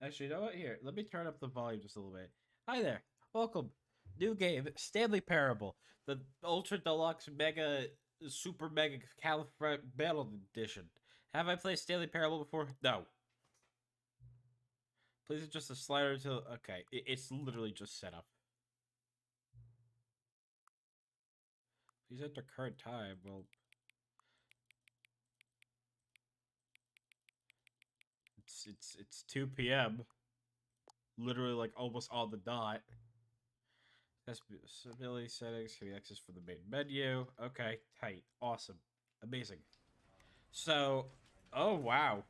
Actually, you know what? Here, let me turn up the volume just a little bit. Hi there. Welcome. New game, Stanley Parable. The Ultra Deluxe Mega Super Mega Califrate Battle Edition. Have I played Stanley Parable before? No. Please adjust the slider to... Okay, it's literally just set up. Please enter current time. Well... It's 2 p.m. Literally, like, almost on the dot. Accessibility settings can be accessed from the main menu. Okay, tight. Awesome. Amazing. So, oh, wow.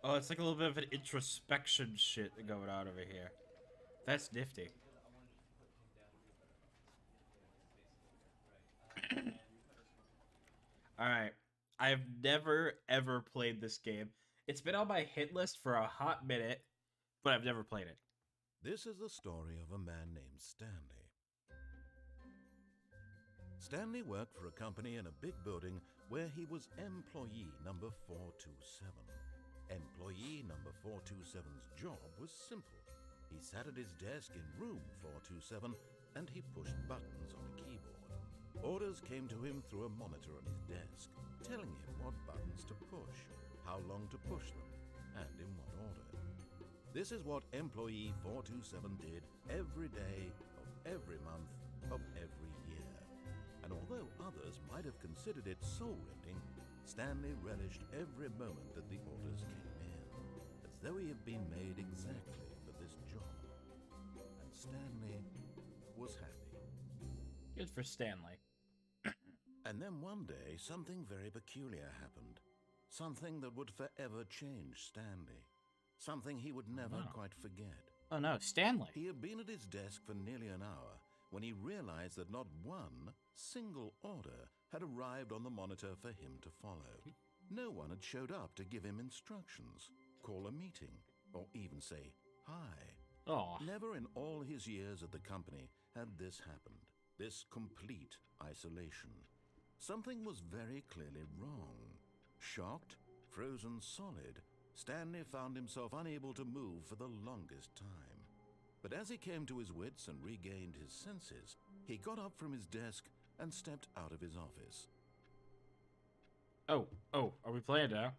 Oh, it's like a little bit of an introspection shit going on over here. That's nifty. Alright. I've never, ever played this game. It's been on my hit list for a hot minute, but I've never played it. This is the story of a man named Stanley. Stanley worked for a company in a big building where he was employee number 427. Employee number 427's job was simple. He sat at his desk in room 427 and he pushed buttons on a keyboard. Orders came to him through a monitor on his desk, telling him what buttons to push, how long to push them, and in what order. This is what employee 427 did every day of every month of every year. And although others might have considered it soul-rending, Stanley relished every moment that the orders came in, as though he had been made exactly for this job. And Stanley was happy. Good for Stanley. And then one day, something very peculiar happened. Something that would forever change Stanley. Something he would never quite forget. Oh no, Stanley. He had been at his desk for nearly an hour when he realized that not one single order had arrived on the monitor for him to follow. No one had showed up to give him instructions, call a meeting, or even say hi. Oh. Never in all his years at the company had this happened, this complete isolation. Something was very clearly wrong. Shocked, frozen solid, Stanley found himself unable to move for the longest time. But as he came to his wits and regained his senses, he got up from his desk and stepped out of his office. Oh, are we playing now?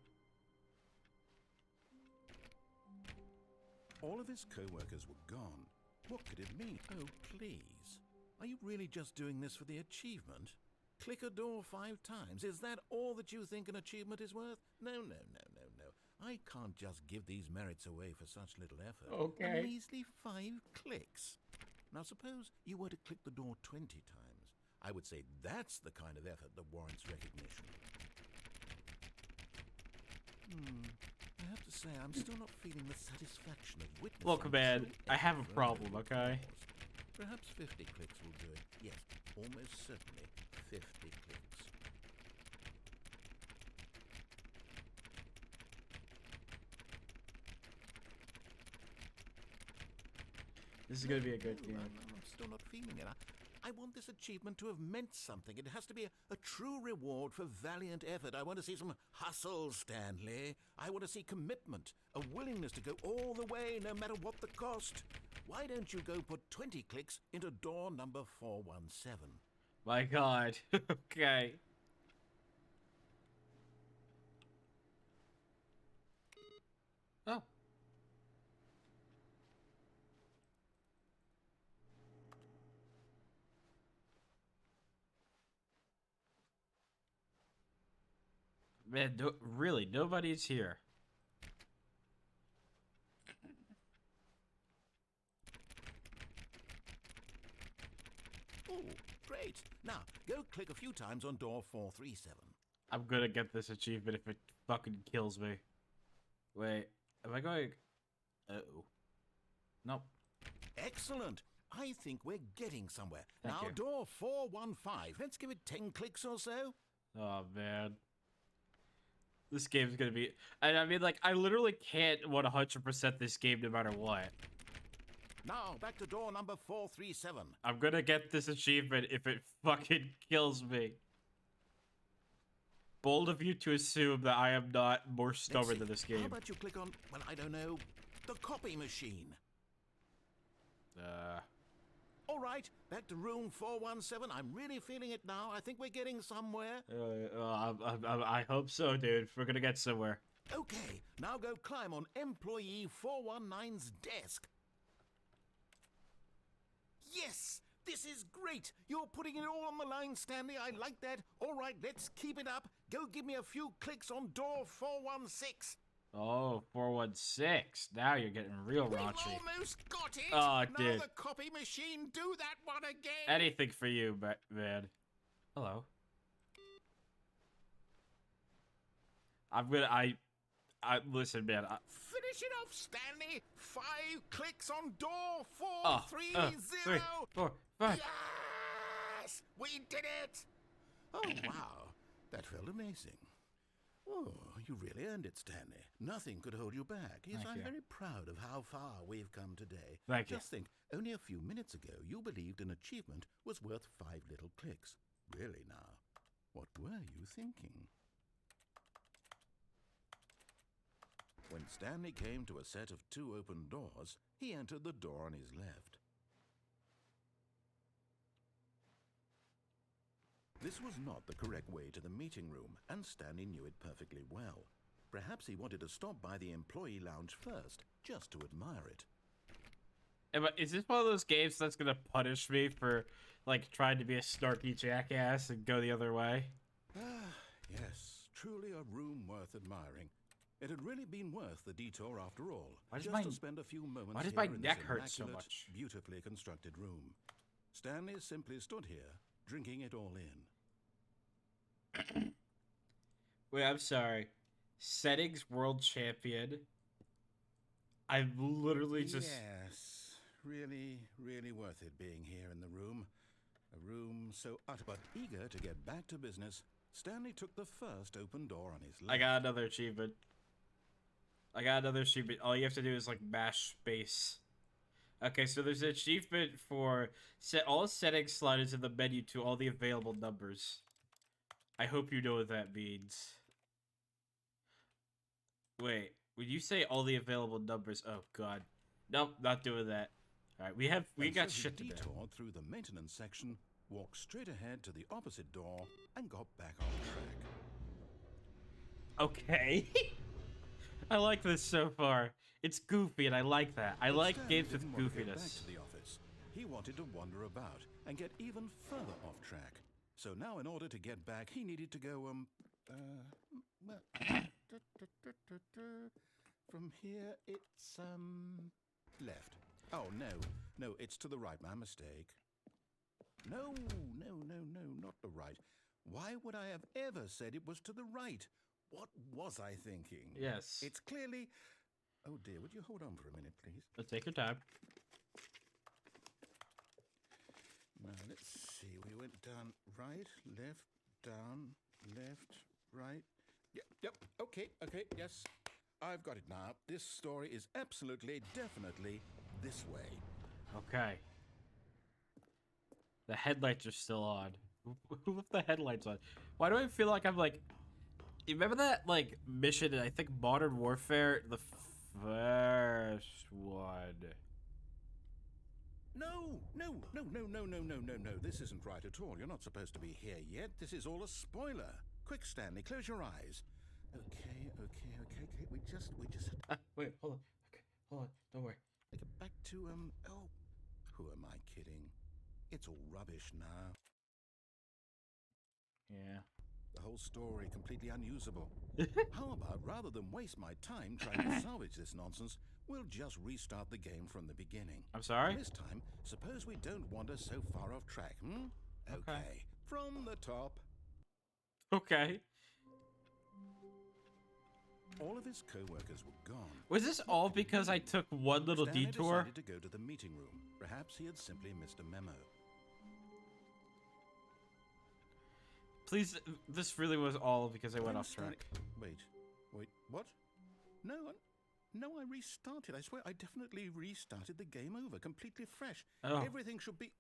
All of his co-workers were gone. What could it mean? Oh, please. Are you really just doing this for the achievement? Click a door 5 times. Is that all that you think an achievement is worth? No. I can't just give these merits away for such little effort. Okay. A measly 5 clicks. Now suppose you were to click the door 20 times. I would say that's the kind of effort that warrants recognition. I have to say, I'm still not feeling the satisfaction of witnessing... Look, man, I have a problem, okay? Perhaps 50 clicks will do it. Yes, almost certainly 50 clicks. This is gonna be a good game. I'm still not feeling it. I want this achievement to have meant something. It has to be a true reward for valiant effort. I want to see some hustle, Stanley. I want to see commitment, a willingness to go all the way, no matter what the cost. Why don't you go put 20 clicks into door number 417? My God. Okay. Oh. Man, really, nobody's here. Oh, great. Now, go click a few times on door 437. I'm gonna get this achievement if it fucking kills me. Wait, am I going... Uh-oh. Nope. Excellent. I think we're getting somewhere. Thank now, you. door 415. Let's give it 10 clicks or so. Oh, man. This game's gonna be... And I mean, like, I literally can't 100% this game no matter what. Now, back to door number 437. I'm gonna get this achievement if it fucking kills me. bold of you to assume that I am not more Let's stubborn see. than this How game. about you click on, well, I don't know, the copy machine? All right, back to room 417. I'm really feeling it now. I think we're getting somewhere. I hope so, dude. We're gonna get somewhere. Okay, now go climb on employee 419's desk. Yes, this is great. You're putting it all on the line, Stanley. I like that. All right, let's keep it up. Go give me a few clicks on door 416. Oh, 416. Now you're getting real We've raunchy. almost got it. Oh, now dude. the copy machine, do that one again. Anything for you, man. Hello. Listen, man. Finish it off, Stanley. 5 clicks on door 430. 3, 4, 5. Yes, we did it. Oh wow, that felt amazing. Oh, you really earned it, Stanley. Nothing could hold you back. Yes, Thank I'm you. very proud of how far we've come today. Thank you. Just think, only a few minutes ago, you believed an achievement was worth 5 little clicks. Really now, what were you thinking? When Stanley came to a set of 2 open doors, he entered the door on his left. This was not the correct way to the meeting room, and Stanley knew it perfectly well. Perhaps he wanted to stop by the employee lounge first, just to admire it. Is this one of those games that's gonna punish me for, like, trying to be a snarky jackass and go the other way? Ah, yes, truly a room worth admiring. It had really been worth the detour after all, just to spend a few moments why does here my in neck this hurt so immaculate, much? beautifully constructed room. Stanley simply stood here, drinking it all in. Wait, I'm sorry. Settings world champion. I'm literally just. Yes, really, really worth it being here in the room. A room so utter but eager to get back to business, Stanley took the first open door on his left. I got another achievement. All you have to do is, like, mash space. Okay, so there's an achievement for set all settings slide into the menu to all the available numbers. I hope you know what that means. Wait, when you say all the available numbers, oh god. Nope, not doing that. Alright, we got so shit to he do. detoured through the maintenance section, walked straight ahead to the opposite door, and got back on track. Okay. I like this so far. It's goofy and I like that. I But like Stanley games with didn't want to go back goofiness. to the office. He wanted to wander about and get even further off track. So now in order to get back, he needed to go, from here, it's, left. Oh, no, it's to the right, my mistake. No, not the right. Why would I have ever said it was to the right? What was I thinking? Yes. It's clearly... Oh dear, would you hold on for a minute, please? Let's take your time. Now, let's see. We went down right, left, down, left, right. Yep, okay, yes. I've got it now. This story is absolutely, definitely this way. Okay. The headlights are still on. Who left the headlights on? Why do I feel like I'm like... You remember that, like, mission in, I think, Modern Warfare? The first one. No. This isn't right at all. You're not supposed to be here yet. This is all a spoiler. Quick, Stanley, close your eyes. Okay. We just... Wait, hold on. Okay, hold on. Don't worry. Get back to, oh, who am I kidding? It's all rubbish now. Yeah. The whole story completely unusable. How about, rather than waste my time trying to salvage this nonsense, we'll just restart the game from the beginning. I'm sorry? This time, suppose we don't wander so far off track, Okay. From the top. Okay. All of his co-workers were gone. Was this all because I took one little Stanley detour? decided to go to the meeting room. Perhaps he had simply missed a memo. Please, this really was all because I went When off track. Wait, what? No, I restarted. I swear, I definitely restarted the game over, completely fresh. Oh. Everything should be...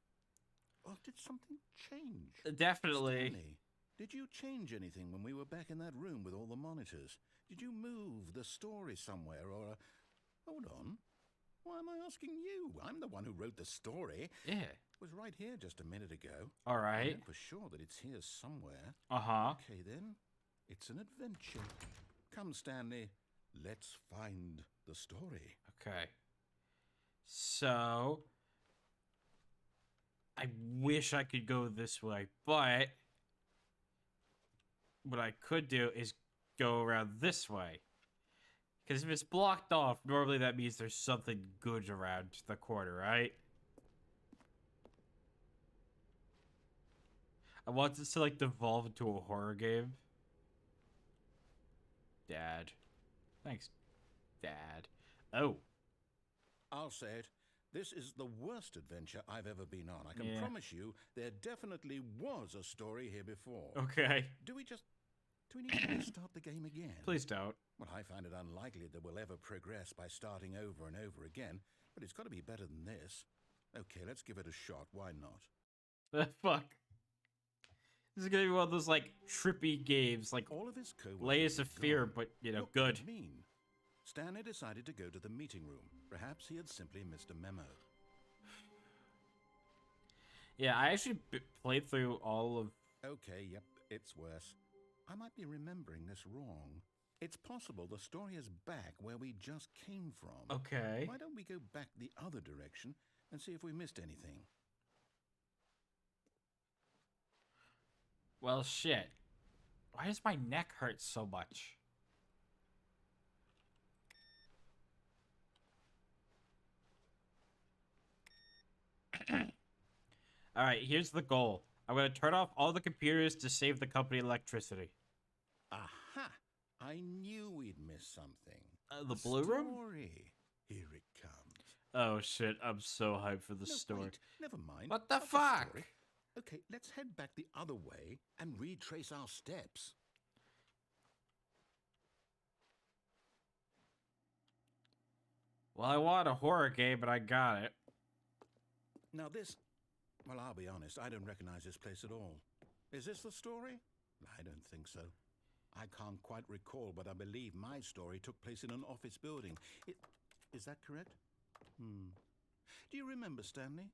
Oh, did something change? Definitely. Stanley, Did you change anything when we were back in that room with all the monitors? Did you move the story somewhere or... Hold on. Why am I asking you? I'm the one who wrote the story. Yeah. It was right here just a minute ago. All I right. know for sure that it's here somewhere. Uh-huh. Okay, then. It's an adventure. Come, Stanley. Let's find the story. Okay. So... I wish I could go this way, but... What I could do is go around this way. Because if it's blocked off, normally that means there's something good around the corner, right? I want this to, like, devolve into a horror game. Dad. Thanks, Dad. Oh. I'll say it. This is the worst adventure I've ever been on. I can Yeah. promise you there definitely was a story here before. Okay. Do we need to restart the game again? Please don't. Well, I find it unlikely that we'll ever progress by starting over and over again, but it's got to be better than this. Okay, let's give it a shot. Why not? Fuck. This is gonna be one of those, like, trippy games, like, All of his coworkers Layers of were Fear, gone. but, you know, What could good. it mean? Stanley decided to go to the meeting room. Perhaps he had simply missed a memo. Yeah, I actually played through all of... Okay, yep, it's worse. I might be remembering this wrong. It's possible the story is back where we just came from. Okay. Why don't we go back the other direction and see if we missed anything? Well, shit. Why does my neck hurt so much? Alright, here's the goal. I'm gonna turn off all the computers to save the company electricity. Aha! I knew we'd miss something. The A blue room? story. Here it comes. Oh shit, I'm so hyped for the No, story. wait, never mind. What the Not fuck? story. Okay, let's head back the other way and retrace our steps. Well, I want a horror game, but I got it. Now this... Well, I'll be honest, I don't recognize this place at all. Is this the story? I don't think so. I can't quite recall, but I believe my story took place in an office building. Is that correct? Do you remember, Stanley?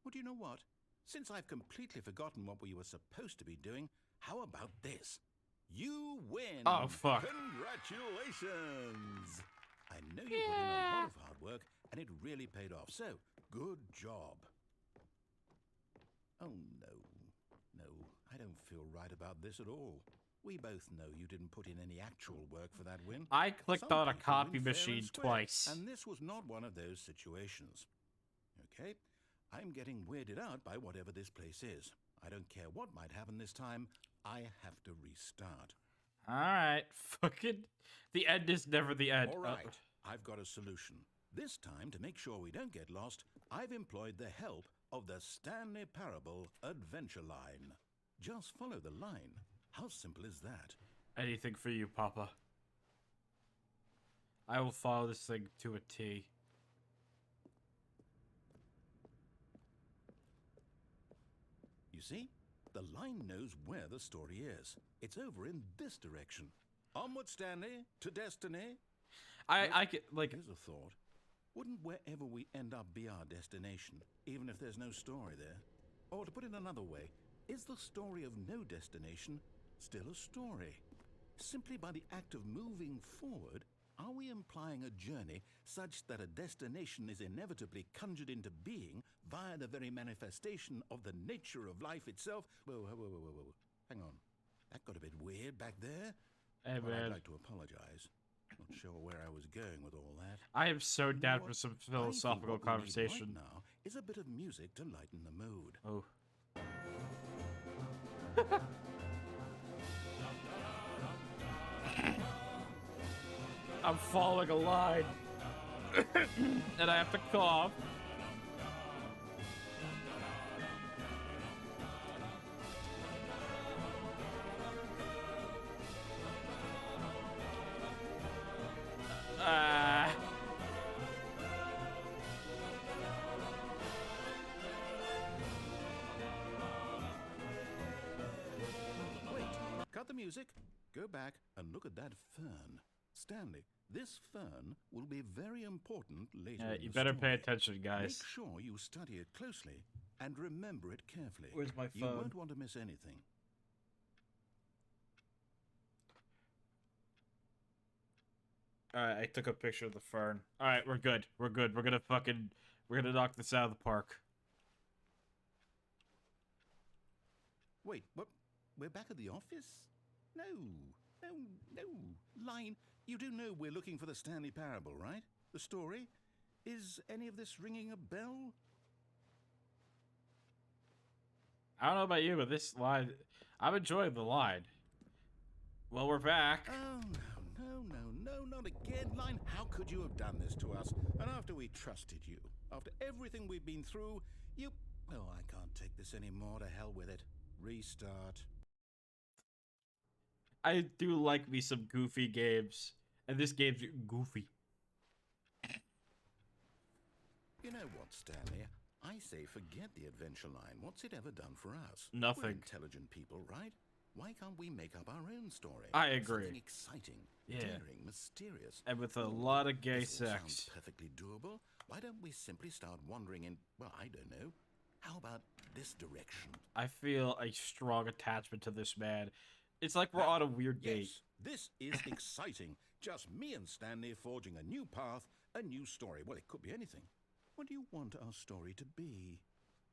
Well, do you know what? Since I've completely forgotten what we were supposed to be doing, how about this? You win! Oh, fuck. Congratulations! I know you put in a lot of hard work, and it really paid off, so good job. Oh, no, I don't feel right about this at all. We both know you didn't put in any actual work for that win. I clicked Some on a people copy win fair and machine square, twice. and this was not one of those situations. Okay, I'm getting weirded out by whatever this place is. I don't care what might happen this time. I have to restart. Alright, fucking... The end is never the end. All right, I've got a solution. This time, to make sure we don't get lost, I've employed the help of the Stanley Parable Adventure Line. Just follow the line. How simple is that? Anything for you, Papa. I will follow this thing to a T. You see? The line knows where the story is. It's over in this direction. Onward, Stanley, to destiny. I get, like... Here's a thought. Wouldn't wherever we end up be our destination, even if there's no story there? Or to put it another way, is the story of no destination still a story? Simply by the act of moving forward, are we implying a journey such that a destination is inevitably conjured into being via the very manifestation of the nature of life itself? Whoa. Hang on. That got a bit weird back there. Hey, Well, man. I'd like to apologize. Not sure where I was going with all that. I am so You know down what? for some I think philosophical what we need conversation. right now is a bit of music to lighten the mood. Oh. I'm following a line. And I have to cough. Ah. go back and look at that fern. Stanley, this fern will be very important later in You the better story. pay attention, guys. Make sure you study it closely and remember it carefully. Where's my phone? You won't want to miss anything. Alright, I took a picture of the fern. Alright, we're good. We're good. We're gonna knock this out of the park. Wait, what? We're back at the office? No. Line, you do know we're looking for the Stanley Parable, right? The story? Is any of this ringing a bell? I don't know about you, but this line... I'm enjoying the line. Well, we're back. Oh, no, not again, Line. How could you have done this to us? And after we trusted you, after everything we've been through, you... Oh, I can't take this anymore. To hell with it. Restart. I do like me some goofy games. And this game's goofy. You know what, Stanley? I say forget the adventure line. What's it ever done for us? Nothing. We're intelligent people, right? Why can't we make up our own story? I agree. Something exciting, Yeah. daring, mysterious. And with a lot of gay This all sex. sounds perfectly doable. Why don't we simply start wandering in, well, I don't know. How about this direction? I feel a strong attachment to this man. It's like we're on a weird date. Yes, this is exciting. Just me and Stanley forging a new path, a new story. Well, it could be anything. What do you want our story to be?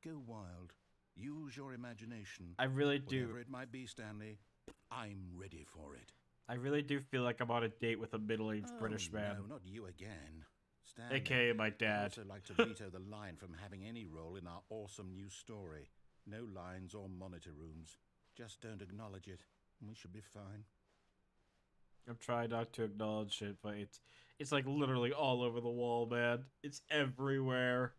Go wild. Use your imagination. I really do. Whatever it might be, Stanley, I'm ready for it. I really do feel like I'm on a date with a middle-aged British man. No, not you again. Stanley, AKA my dad. I'd also like to veto the line from having any role in our awesome new story. No lines or monitor rooms. Just don't acknowledge it, and we should be fine. I'm trying not to acknowledge it, but it's like literally all over the wall, man. It's everywhere.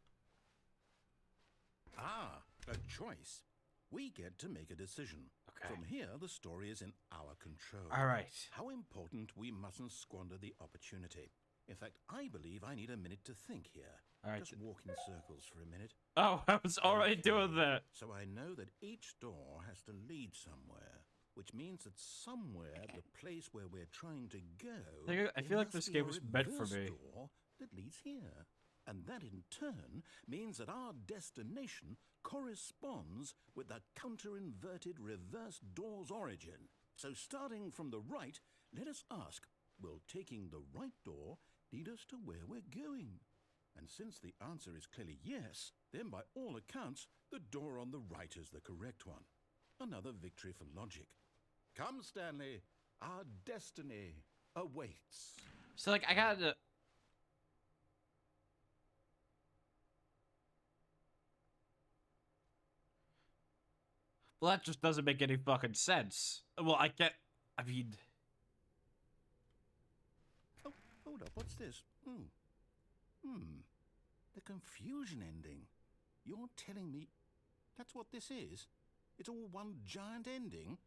Ah, a choice. We get to make a decision. Okay. From here, the story is in our control. All right. How important we mustn't squander the opportunity. In fact, I believe I need a minute to think here. All right. Just walk in circles for a minute. Oh, I was already doing that. So I know that each door has to lead somewhere, which means that somewhere, the place where we're trying to go, I feel there like must this be game a was meant for reverse me. door that leads here. And that in turn means that our destination corresponds with the counter-inverted reverse door's origin. So starting from the right, let us ask, will taking the right door lead us to where we're going? And since the answer is clearly yes, then by all accounts, the door on the right is the correct one. Another victory for logic. Come, Stanley, our destiny awaits. So like I gotta. Well, that just doesn't make any fucking sense. Well, I mean, Oh, hold up, what's this? The confusion ending. You're telling me that's what this is? It's all one giant ending?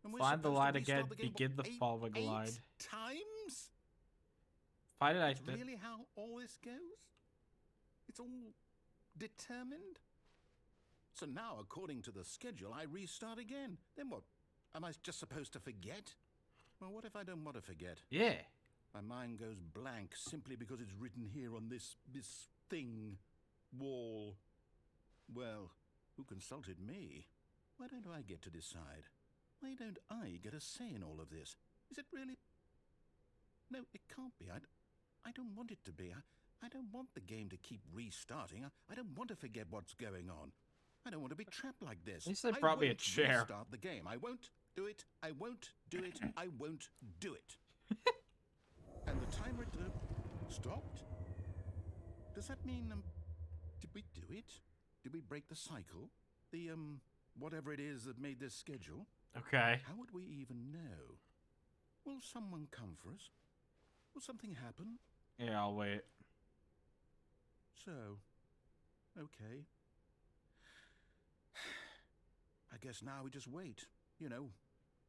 And we're find the supposed to line restart again. the game, Begin the what, following eight line. times? Find it. That's really how all this goes? It's all determined? So now, according to the schedule, I restart again. Then what? Am I just supposed to forget? Well, what if I don't want to forget? Yeah. My mind goes blank simply because it's written here on this thing, wall. Well, who consulted me? Why don't I get to decide? Why don't I get a say in all of this? Is it really? No, it can't be. I don't want it to be. I don't want the game to keep restarting. I don't want to forget what's going on. I don't want to be trapped like this. At least they brought me a chair. I won't restart the game. I won't do it. I won't do it. I won't do it. And the timer stopped? Does that mean, did we do it? Did we break the cycle? The, whatever it is that made this schedule? Okay. How would we even know? Will someone come for us? Will something happen? Yeah, I'll wait. So, okay. I guess now we just wait. You know,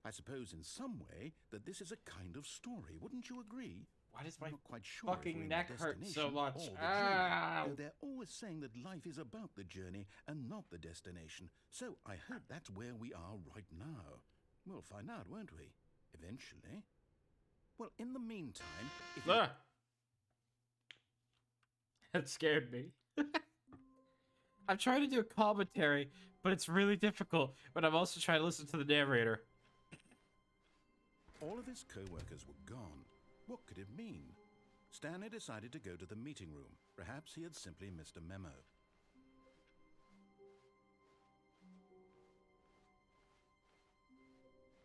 I suppose in some way that this is a kind of story. Wouldn't you agree? Why does I'm my not quite sure if fucking we're in neck the hurt so destination much? or the journey. Ow. Though they're always saying that life is about the journey and not the destination. So I hope that's where we are right now. We'll find out, won't we? eventually. Well, in the meantime, if you... Ah! That scared me. I'm trying to do a commentary, but it's really difficult. But I'm also trying to listen to the narrator. All of his co-workers were gone. What could it mean? Stanley decided to go to the meeting room. Perhaps he had simply missed a memo.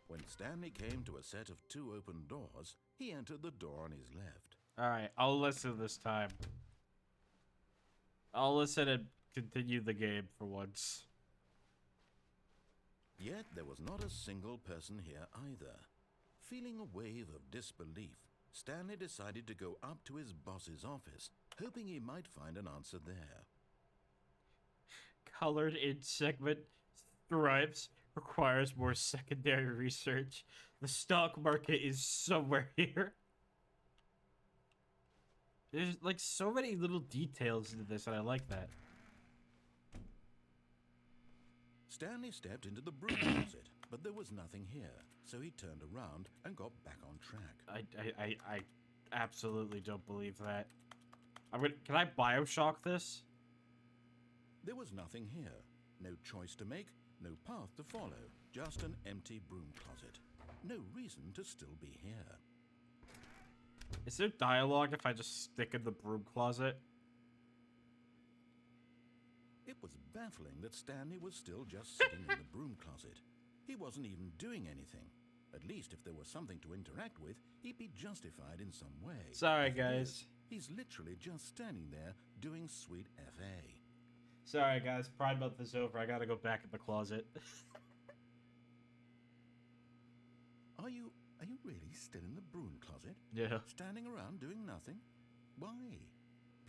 When Stanley came to a set of 2 open doors, he entered the door on his left. Alright, I'll listen this time. I'll listen and continue the game for once. Yet there was not a single person here either. Feeling a wave of disbelief, Stanley decided to go up to his boss's office, hoping he might find an answer there. Colored in segment thrives, requires more secondary research. The stock market is somewhere here. There's like so many little details into this, and I like that. Stanley stepped into the broom closet, but there was nothing here, so he turned around and got back on track. I absolutely don't believe that. Can I Bioshock this? There was nothing here. No choice to make, no path to follow, just an empty broom closet. No reason to still be here. Is there dialogue if I just stick in the broom closet? It was baffling that Stanley was still just sitting in the broom closet. He wasn't even doing anything. At least if there was something to interact with, he'd be justified in some way. Sorry, As it guys. is, he's literally just standing there doing sweet FA. Sorry, guys. Pride Month is over. I gotta go back in the closet. Are you really still in the broom closet? Yeah. Standing around doing nothing? Why?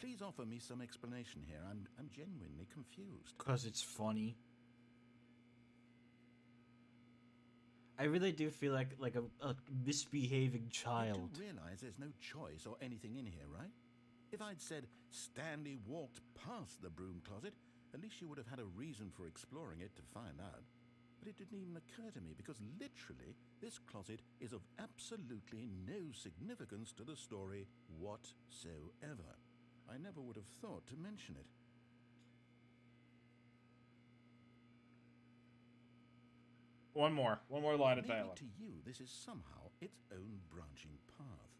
Please offer me some explanation here. I'm genuinely confused. Because it's funny. I really do feel like a misbehaving child. You do realize there's no choice or anything in here, right? If I'd said Stanley walked past the broom closet, at least you would have had a reason for exploring it to find out. But it didn't even occur to me because literally this closet is of absolutely no significance to the story whatsoever. I never would have thought to mention it. One more line of Maybe dialogue. to you this is somehow its own branching path.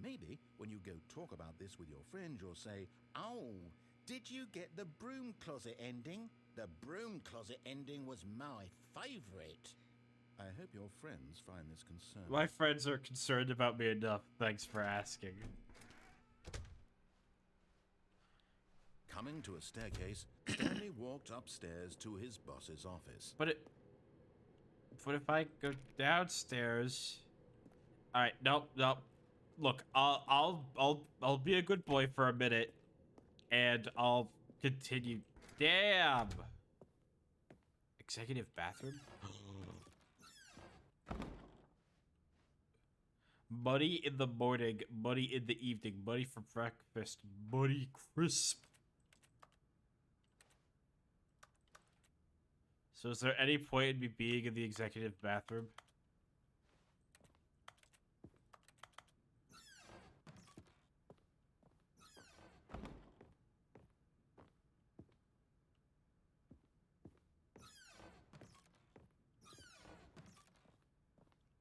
Maybe when you go talk about this with your friend, you'll say, "Oh, did you get the broom closet ending? The broom closet ending was my favorite." I hope your friends find this concerning. My friends are concerned about me enough. Thanks for asking. Coming to a staircase, Stanley walked upstairs to his boss's office. But if I go downstairs, all right, nope. Look, I'll be a good boy for a minute, and I'll continue. Damn. Executive bathroom. Muddy in the morning, muddy in the evening, muddy for breakfast, muddy crisp. So is there any point in me being in the executive bathroom?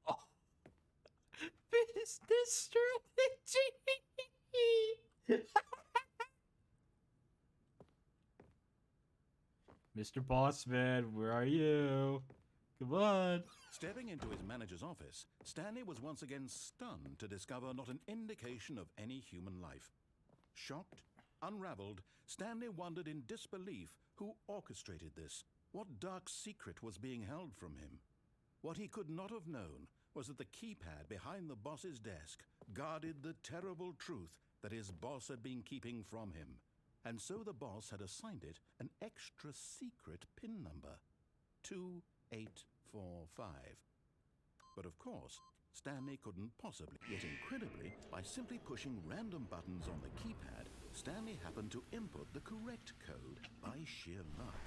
Oh. Business strategy. Mr. Bossman, where are you? Come on. Stepping into his manager's office, Stanley was once again stunned to discover not an indication of any human life. Shocked, unraveled, Stanley wondered in disbelief who orchestrated this. What dark secret was being held from him? What he could not have known was that the keypad behind the boss's desk guarded the terrible truth that his boss had been keeping from him. And so the boss had assigned it an extra secret PIN number, 2845. But of course, Stanley couldn't possibly. Yet incredibly, by simply pushing random buttons on the keypad, Stanley happened to input the correct code by sheer luck.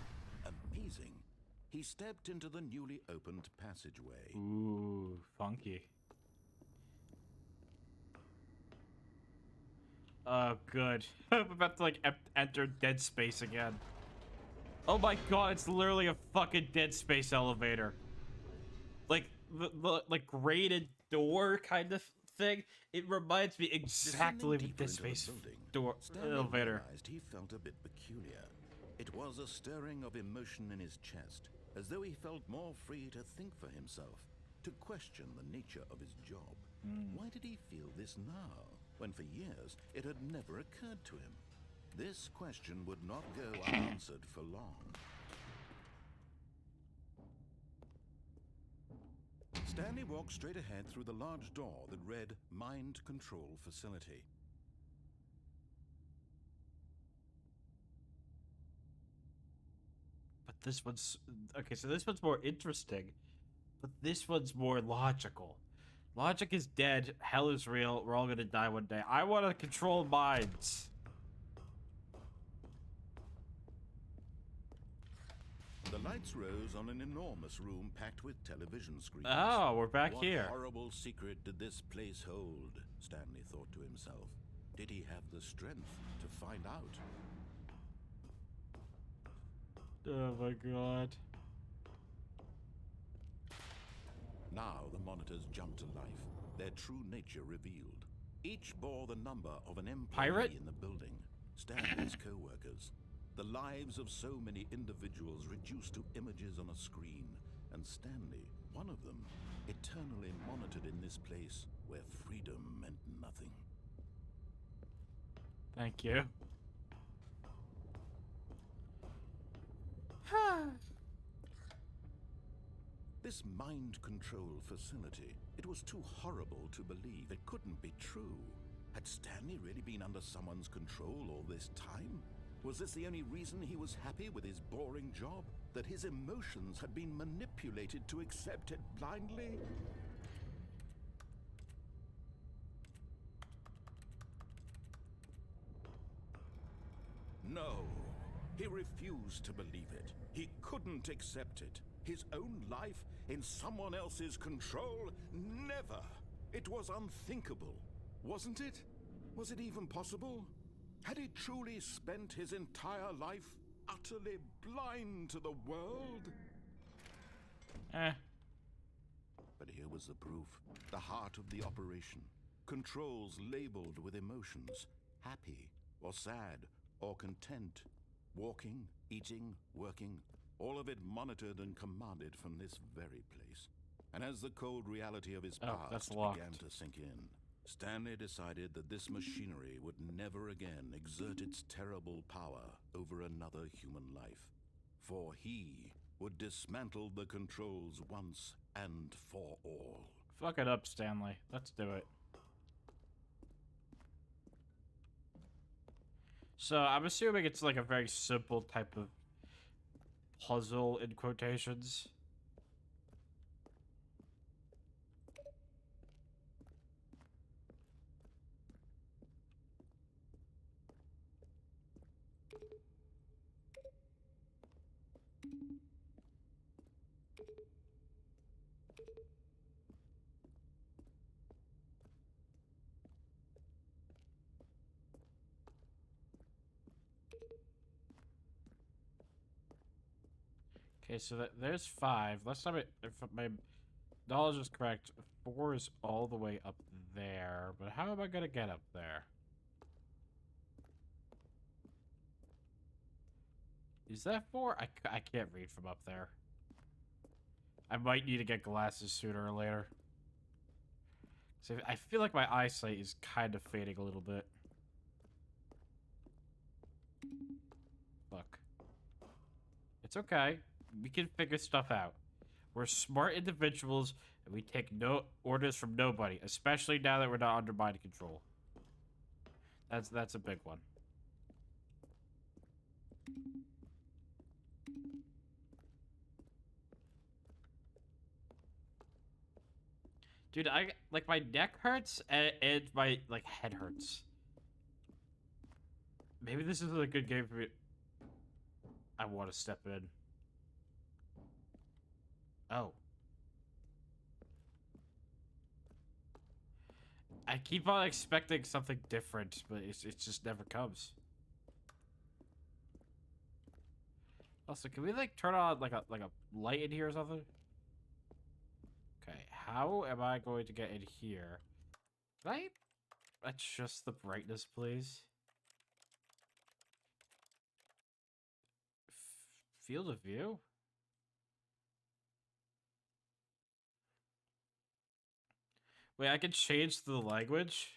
Amazing. He stepped into the newly opened passageway. Ooh, funky. Oh, good. I'm about to, like, enter Dead Space again. Oh my god, it's literally a fucking Dead Space elevator. Like, the like, grated door kind of thing. It reminds me exactly of Dead Space door Stanley elevator. realized he felt a bit peculiar. It was a stirring of emotion in his chest, as though he felt more free to think for himself, to question the nature of his job. Why did he feel this now, when for years it had never occurred to him? This question would not go unanswered for long. Stanley walked straight ahead through the large door that read Mind Control Facility. But this one's... Okay, so this one's more interesting. But this one's more logical. Logic is dead. Hell is real. We're all gonna die one day. I want to control minds. The lights rose on an enormous room packed with television screens. Oh, we're back here. What horrible secret did this place hold? Stanley thought to himself. Did he have the strength to find out? Oh my god. Now the monitors jumped to life, their true nature revealed. Each bore the number of an employee Pirate? in the building, Stanley's co-workers. The lives of so many individuals reduced to images on a screen, and Stanley, one of them, eternally monitored in this place where freedom meant nothing. Thank you. This mind control facility, it was too horrible to believe. It couldn't be true. Had Stanley really been under someone's control all this time? Was this the only reason he was happy with his boring job? That his emotions had been manipulated to accept it blindly? No. He refused to believe it. He couldn't accept it. His own life in someone else's control? Never. It was unthinkable. Wasn't it? Was it even possible? Had he truly spent his entire life utterly blind to the world? But here was the proof. The heart of the operation. Controls labeled with emotions. Happy, or sad, or content. Walking, eating, working. All of it monitored and commanded from this very place. And as the cold reality of his past began to sink in, Stanley decided that this machinery would never again exert its terrible power over another human life. For he would dismantle the controls once and for all. Fuck it up, Stanley. Let's do it. So, I'm assuming it's like a very simple type of puzzle in quotations. Okay, so there's 5. Last time, if my knowledge is correct, 4 is all the way up there. But how am I gonna get up there? Is that 4? I can't read from up there. I might need to get glasses sooner or later. So I feel like my eyesight is kind of fading a little bit. Look. It's okay. We can figure stuff out. We're smart individuals, and we take no orders from nobody, especially now that we're not under mind control. That's a big one. Dude, like my neck hurts and my like head hurts. Maybe this isn't a good game for me. I want to step in. Oh. I keep on expecting something different, but it just never comes. Also, can we like turn on like a light in here or something? Okay, how am I going to get in here? Can I adjust the brightness, please? Field of view? Wait, I can change the language?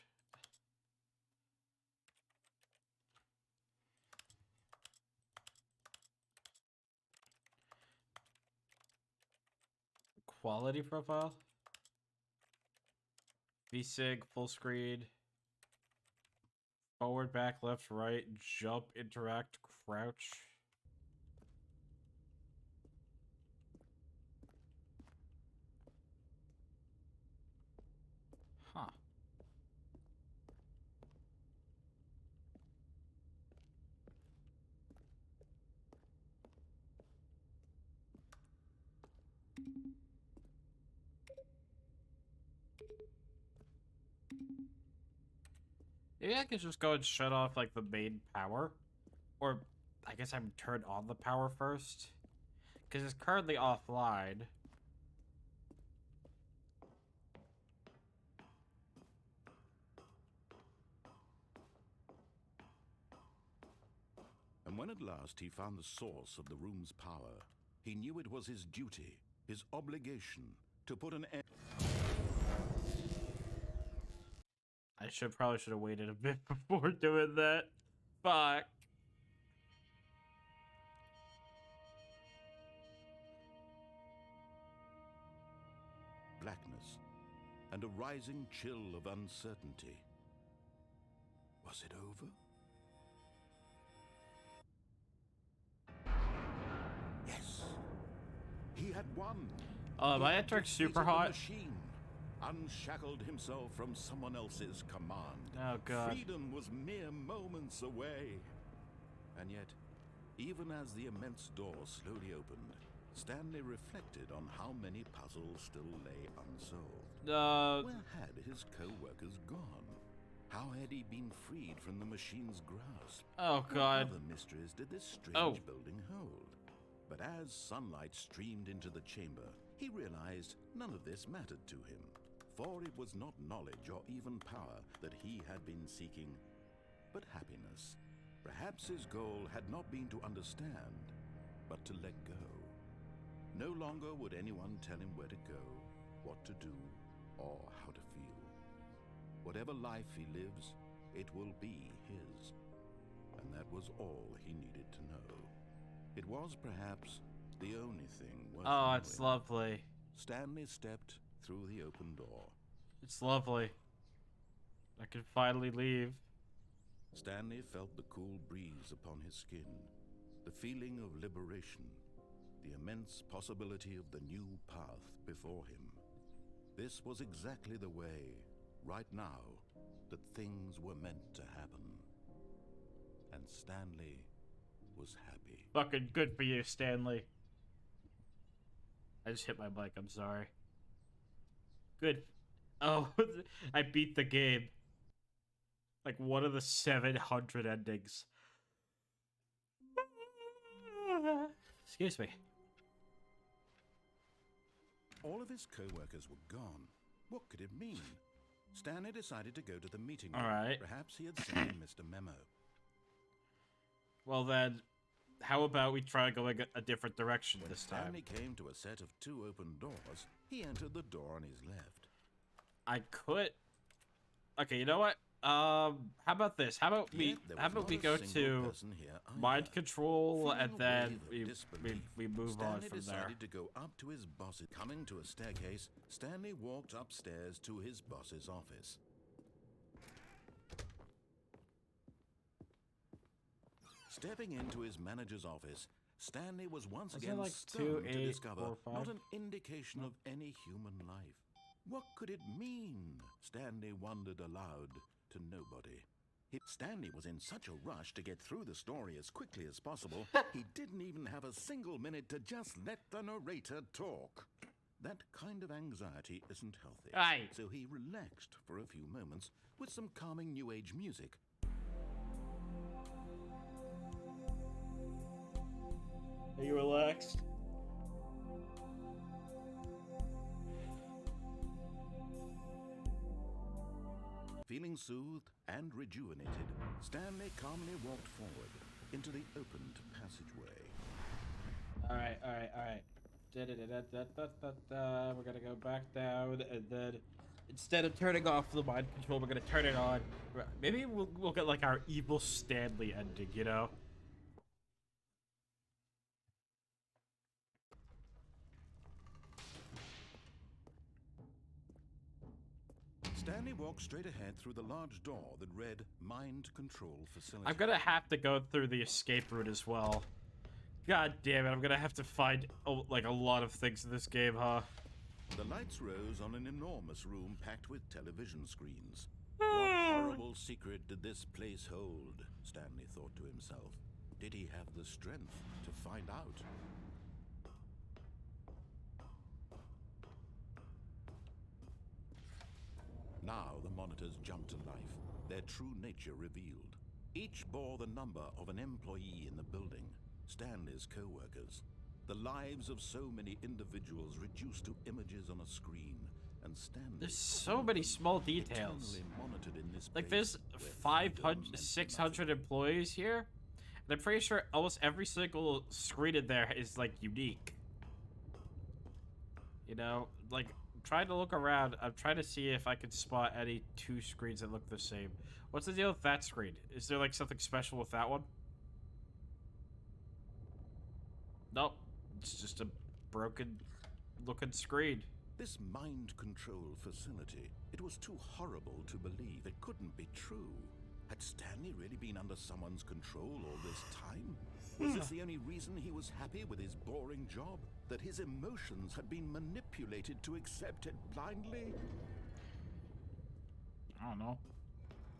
Quality profile? VSync, full screen. Forward, back, left, right, jump, interact, crouch. Huh. Maybe I could just go and shut off like the main power. Or I guess I'm turned on the power first. Because it's currently offline. And when at last he found the source of the room's power, he knew it was his duty, his obligation, to put an end. I probably should have waited a bit before doing that. Fuck. Blackness and a rising chill of uncertainty. Was it over? Yes. He had won. My network's super hot. Machine, unshackled himself from someone else's command. Oh god. Freedom was mere moments away. And yet, even as the immense door slowly opened, Stanley reflected on how many puzzles still lay unsolved. Where had his co-workers gone? How had he been freed from the machine's grasp? Oh god. What other mysteries did this strange building hold? But as sunlight streamed into the chamber, he realized none of this mattered to him, for it was not knowledge or even power that he had been seeking, but happiness. Perhaps his goal had not been to understand, but to let go. No longer would anyone tell him where to go, what to do, or how to feel. Whatever life he lives, it will be his. And that was all he needed to know. It was perhaps the only thing worth knowing. It's lovely. Stanley stepped through the open door. It's lovely. I can finally leave. Stanley felt the cool breeze upon his skin, the feeling of liberation, the immense possibility of the new path before him. This was exactly the way, right now, that things were meant to happen. And Stanley was happy. Fucking good for you, Stanley. I just hit my mic, I'm sorry. Good. Oh, I beat the game. Like one of the 700 endings. Excuse me. All of his co-workers were gone. What could it mean? Stanley decided to go to the meeting room. All right. Perhaps he had simply missed a memo. Well then, how about we try going a different direction When this time? Stanley came to a set of 2 open doors, he entered the door on his left. I could. Okay, you know what? How about this? How about we go to mind control and then we move on Stanley from there. decided to go up to his boss. Coming to a staircase, Stanley walked upstairs to his boss's office. Stepping into his manager's office, Stanley was once again like stunned 2, to 8, discover 4, 5? not an indication of any human life. What could it mean? Stanley wondered aloud to nobody. Stanley was in such a rush to get through the story as quickly as possible, he didn't even have a single minute to just let the narrator talk. That kind of anxiety isn't healthy. Aye. So he relaxed for a few moments with some calming New Age music. Are you relaxed? Feeling soothed and rejuvenated, Stanley calmly walked forward into the opened passageway. Alright. We're gonna go back down, and then instead of turning off the mind control, we're gonna turn it on. Maybe we'll get like our evil Stanley ending, you know? Stanley walked straight ahead through the large door that read Mind Control Facility. I'm gonna have to go through the escape route as well. God damn it, I'm gonna have to find like a lot of things in this game, huh? The lights rose on an enormous room packed with television screens. What horrible secret did this place hold? Stanley thought to himself. Did he have the strength to find out? Now the monitors jumped to life, their true nature revealed. Each bore the number of an employee in the building, Stanley's co-workers. The lives of so many individuals reduced to images on a screen, and Stanley... There's so many small details. Monitored in this Like place there's where 500, 600 employees here, and I'm pretty sure almost every single screen in there is like unique. You know, like trying to look around, I'm trying to see if I can spot any two screens that look the same. What's the deal with that screen? Is there like something special with that one? Nope, it's just a broken looking screen. This mind control facility, it was too horrible to believe. It couldn't be true. Had Stanley really been under someone's control all this time? Was this the only reason he was happy with his boring job? That his emotions had been manipulated to accept it blindly? I don't know.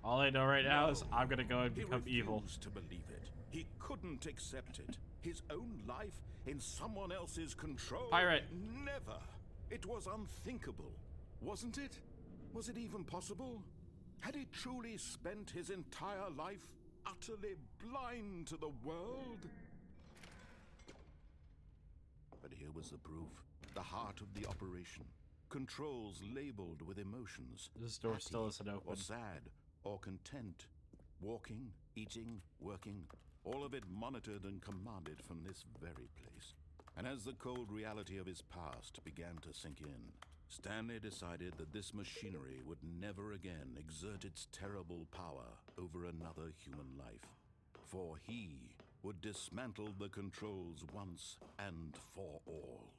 All I know right now is I'm gonna go and become evil. He refused to believe it. He couldn't accept it. His own life in someone else's control? Pirate. Never. It was unthinkable, wasn't it? Was it even possible? Had he truly spent his entire life utterly blind to the world? But here was the proof. The heart of the operation. Controls labeled with emotions. This door still Happy, isn't open. or sad, or content. Walking, eating, working. All of it monitored and commanded from this very place. And as the cold reality of his past began to sink in, Stanley decided that this machinery would never again exert its terrible power over another human life. For he would dismantle the controls once and for all.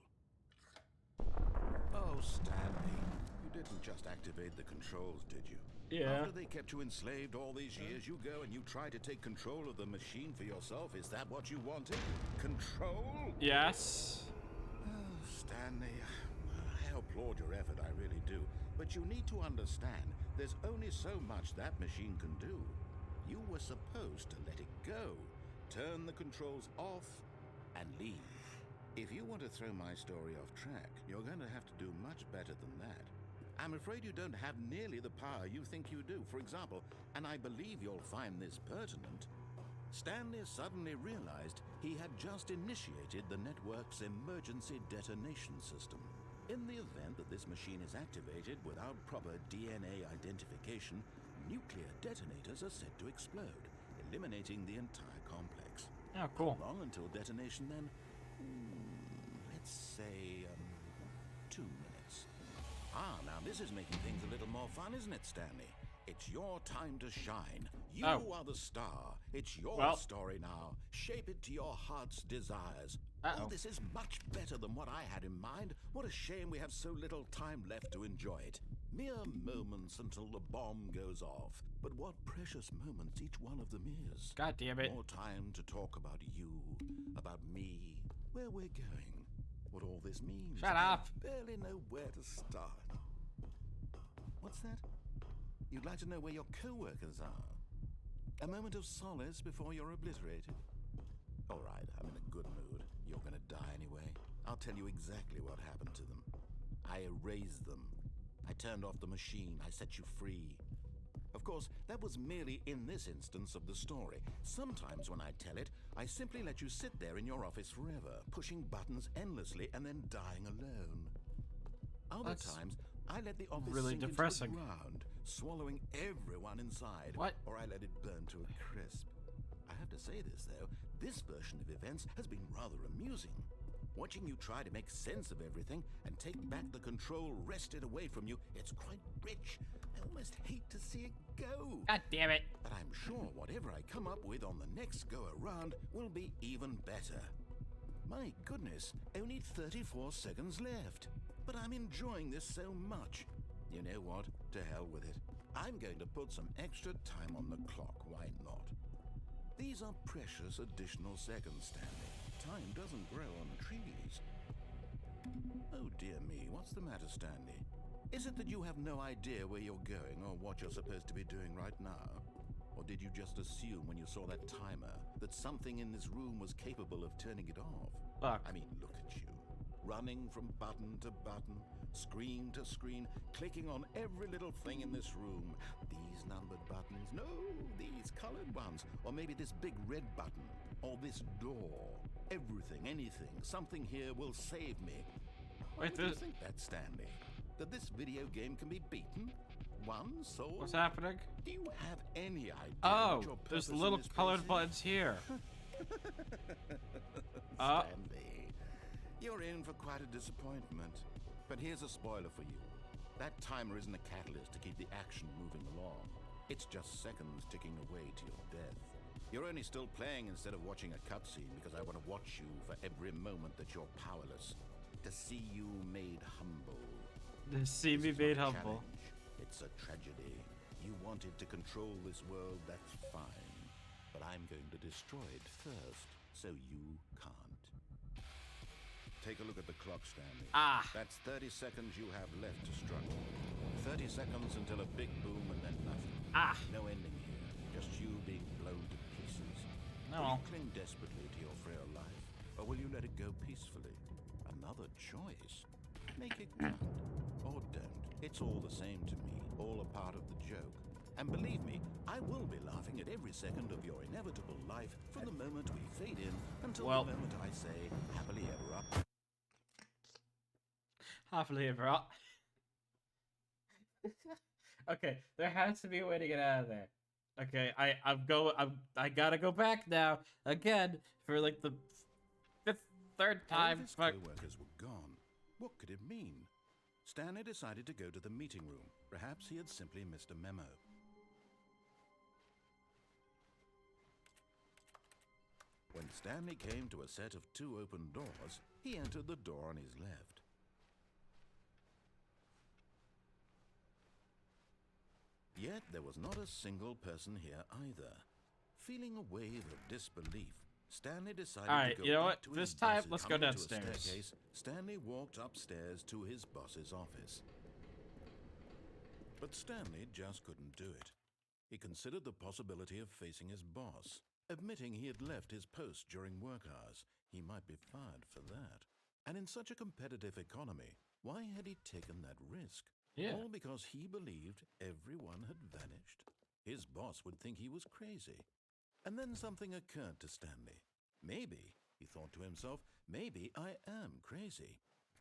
Oh, Stanley, you didn't just activate the controls, did you? Yeah. After they kept you enslaved all these years, you go and you try to take control of the machine for yourself. Is that what you wanted? Control? Yes. Oh, Stanley, I applaud your effort, I really do. But you need to understand, there's only so much that machine can do. You were supposed to let it go, turn the controls off, and leave. If you want to throw my story off track, you're going to have to do much better than that. I'm afraid you don't have nearly the power you think you do. For example, and I believe you'll find this pertinent, Stanley suddenly realized he had just initiated the network's emergency detonation system. In the event that this machine is activated without proper DNA identification, nuclear detonators are set to explode, eliminating the entire complex. Oh, cool. How long until detonation then? Let's say 2 minutes. Ah, now this is making things a little more fun, isn't it, Stanley? It's your time to shine. You are the star. It's your story now. Shape it to your heart's desires. Oh, this is much better than what I had in mind. What a shame we have so little time left to enjoy it. Mere moments until the bomb goes off. But what precious moments each one of them is. God damn it. More time to talk about you, about me, where we're going, what all this means. Shut up. I barely know where to start. What's that? You'd like to know where your co-workers are? A moment of solace before you're obliterated? All right, I'm in a good mood. You're gonna die anyway. I'll tell you exactly what happened to them. I erased them. I turned off the machine. I set you free. Of course, that was merely in this instance of the story. Sometimes when I tell it, I simply let you sit there in your office forever, pushing buttons endlessly and then dying alone. Other That's times, I let the office really sink depressing. into the ground, swallowing everyone inside. What? Or I let it burn to a crisp. I have to say this, though. This version of events has been rather amusing. Watching you try to make sense of everything and take back the control wrested away from you, it's quite rich. I almost hate to see it go. God damn it. But I'm sure whatever I come up with on the next go-around will be even better. My goodness, only 34 seconds left. But I'm enjoying this so much. You know what? To hell with it. I'm going to put some extra time on the clock. Why not? These are precious additional seconds, Stanley. Time doesn't grow on trees. Oh dear me, what's the matter, Stanley? Is it that you have no idea where you're going or what you're supposed to be doing right now? Or did you just assume when you saw that timer that something in this room was capable of turning it off? Fuck. I mean, look at you. Running from button to button, screen to screen, clicking on every little thing in this room. These numbered buttons, no, these colored ones. Or maybe this big red button, or this door. Everything, anything, something here will save me. Why do you think that, Stanley? That this video game can be beaten? Won, sold? What's happening? Do you have any idea Oh, what your there's purpose in little this colored place is? buttons here. Stanley, you're in for quite a disappointment. But here's a spoiler for you. That timer isn't a catalyst to keep the action moving along. It's just seconds ticking away to your death. You're only still playing instead of watching a cutscene because I want to watch you for every moment that you're powerless. To see you made humble. See me This is made not a humble. challenge. It's a tragedy. You wanted to control this world, that's fine. But I'm going to destroy it first, so you can't. Take a look at the clock, Stanley. Ah. That's 30 seconds you have left to struggle. 30 seconds until a big boom and then nothing. Ah. No ending here. Just you being blown to pieces. No. Will you cling desperately to your frail life, or will you let it go peacefully? Another choice. Make it count. Or don't. It's all the same to me. All a part of the joke. And believe me, I will be laughing at every second of your inevitable life from the moment we fade in until the moment I say, happily ever after. Happily ever after. Okay, there has to be a way to get out of there. Okay, I gotta go back now again for like the third time. All of his Fuck. co-workers were gone. What could it mean? Stanley decided to go to the meeting room. Perhaps he had simply missed a memo. When Stanley came to a set of 2 open doors, he entered the door on his left. Yet there was not a single person here either. Feeling a wave of disbelief, Stanley decided Alright, to go you know back what? to This his time, boss's. let's go Coming to a downstairs. staircase, Stanley walked upstairs to his boss's office. But Stanley just couldn't do it. He considered the possibility of facing his boss. Admitting he had left his post during work hours, he might be fired for that. And in such a competitive economy, why had he taken that risk? Yeah. All because he believed everyone had vanished. His boss would think he was crazy. And then something occurred to Stanley. Maybe, he thought to himself, maybe I am crazy.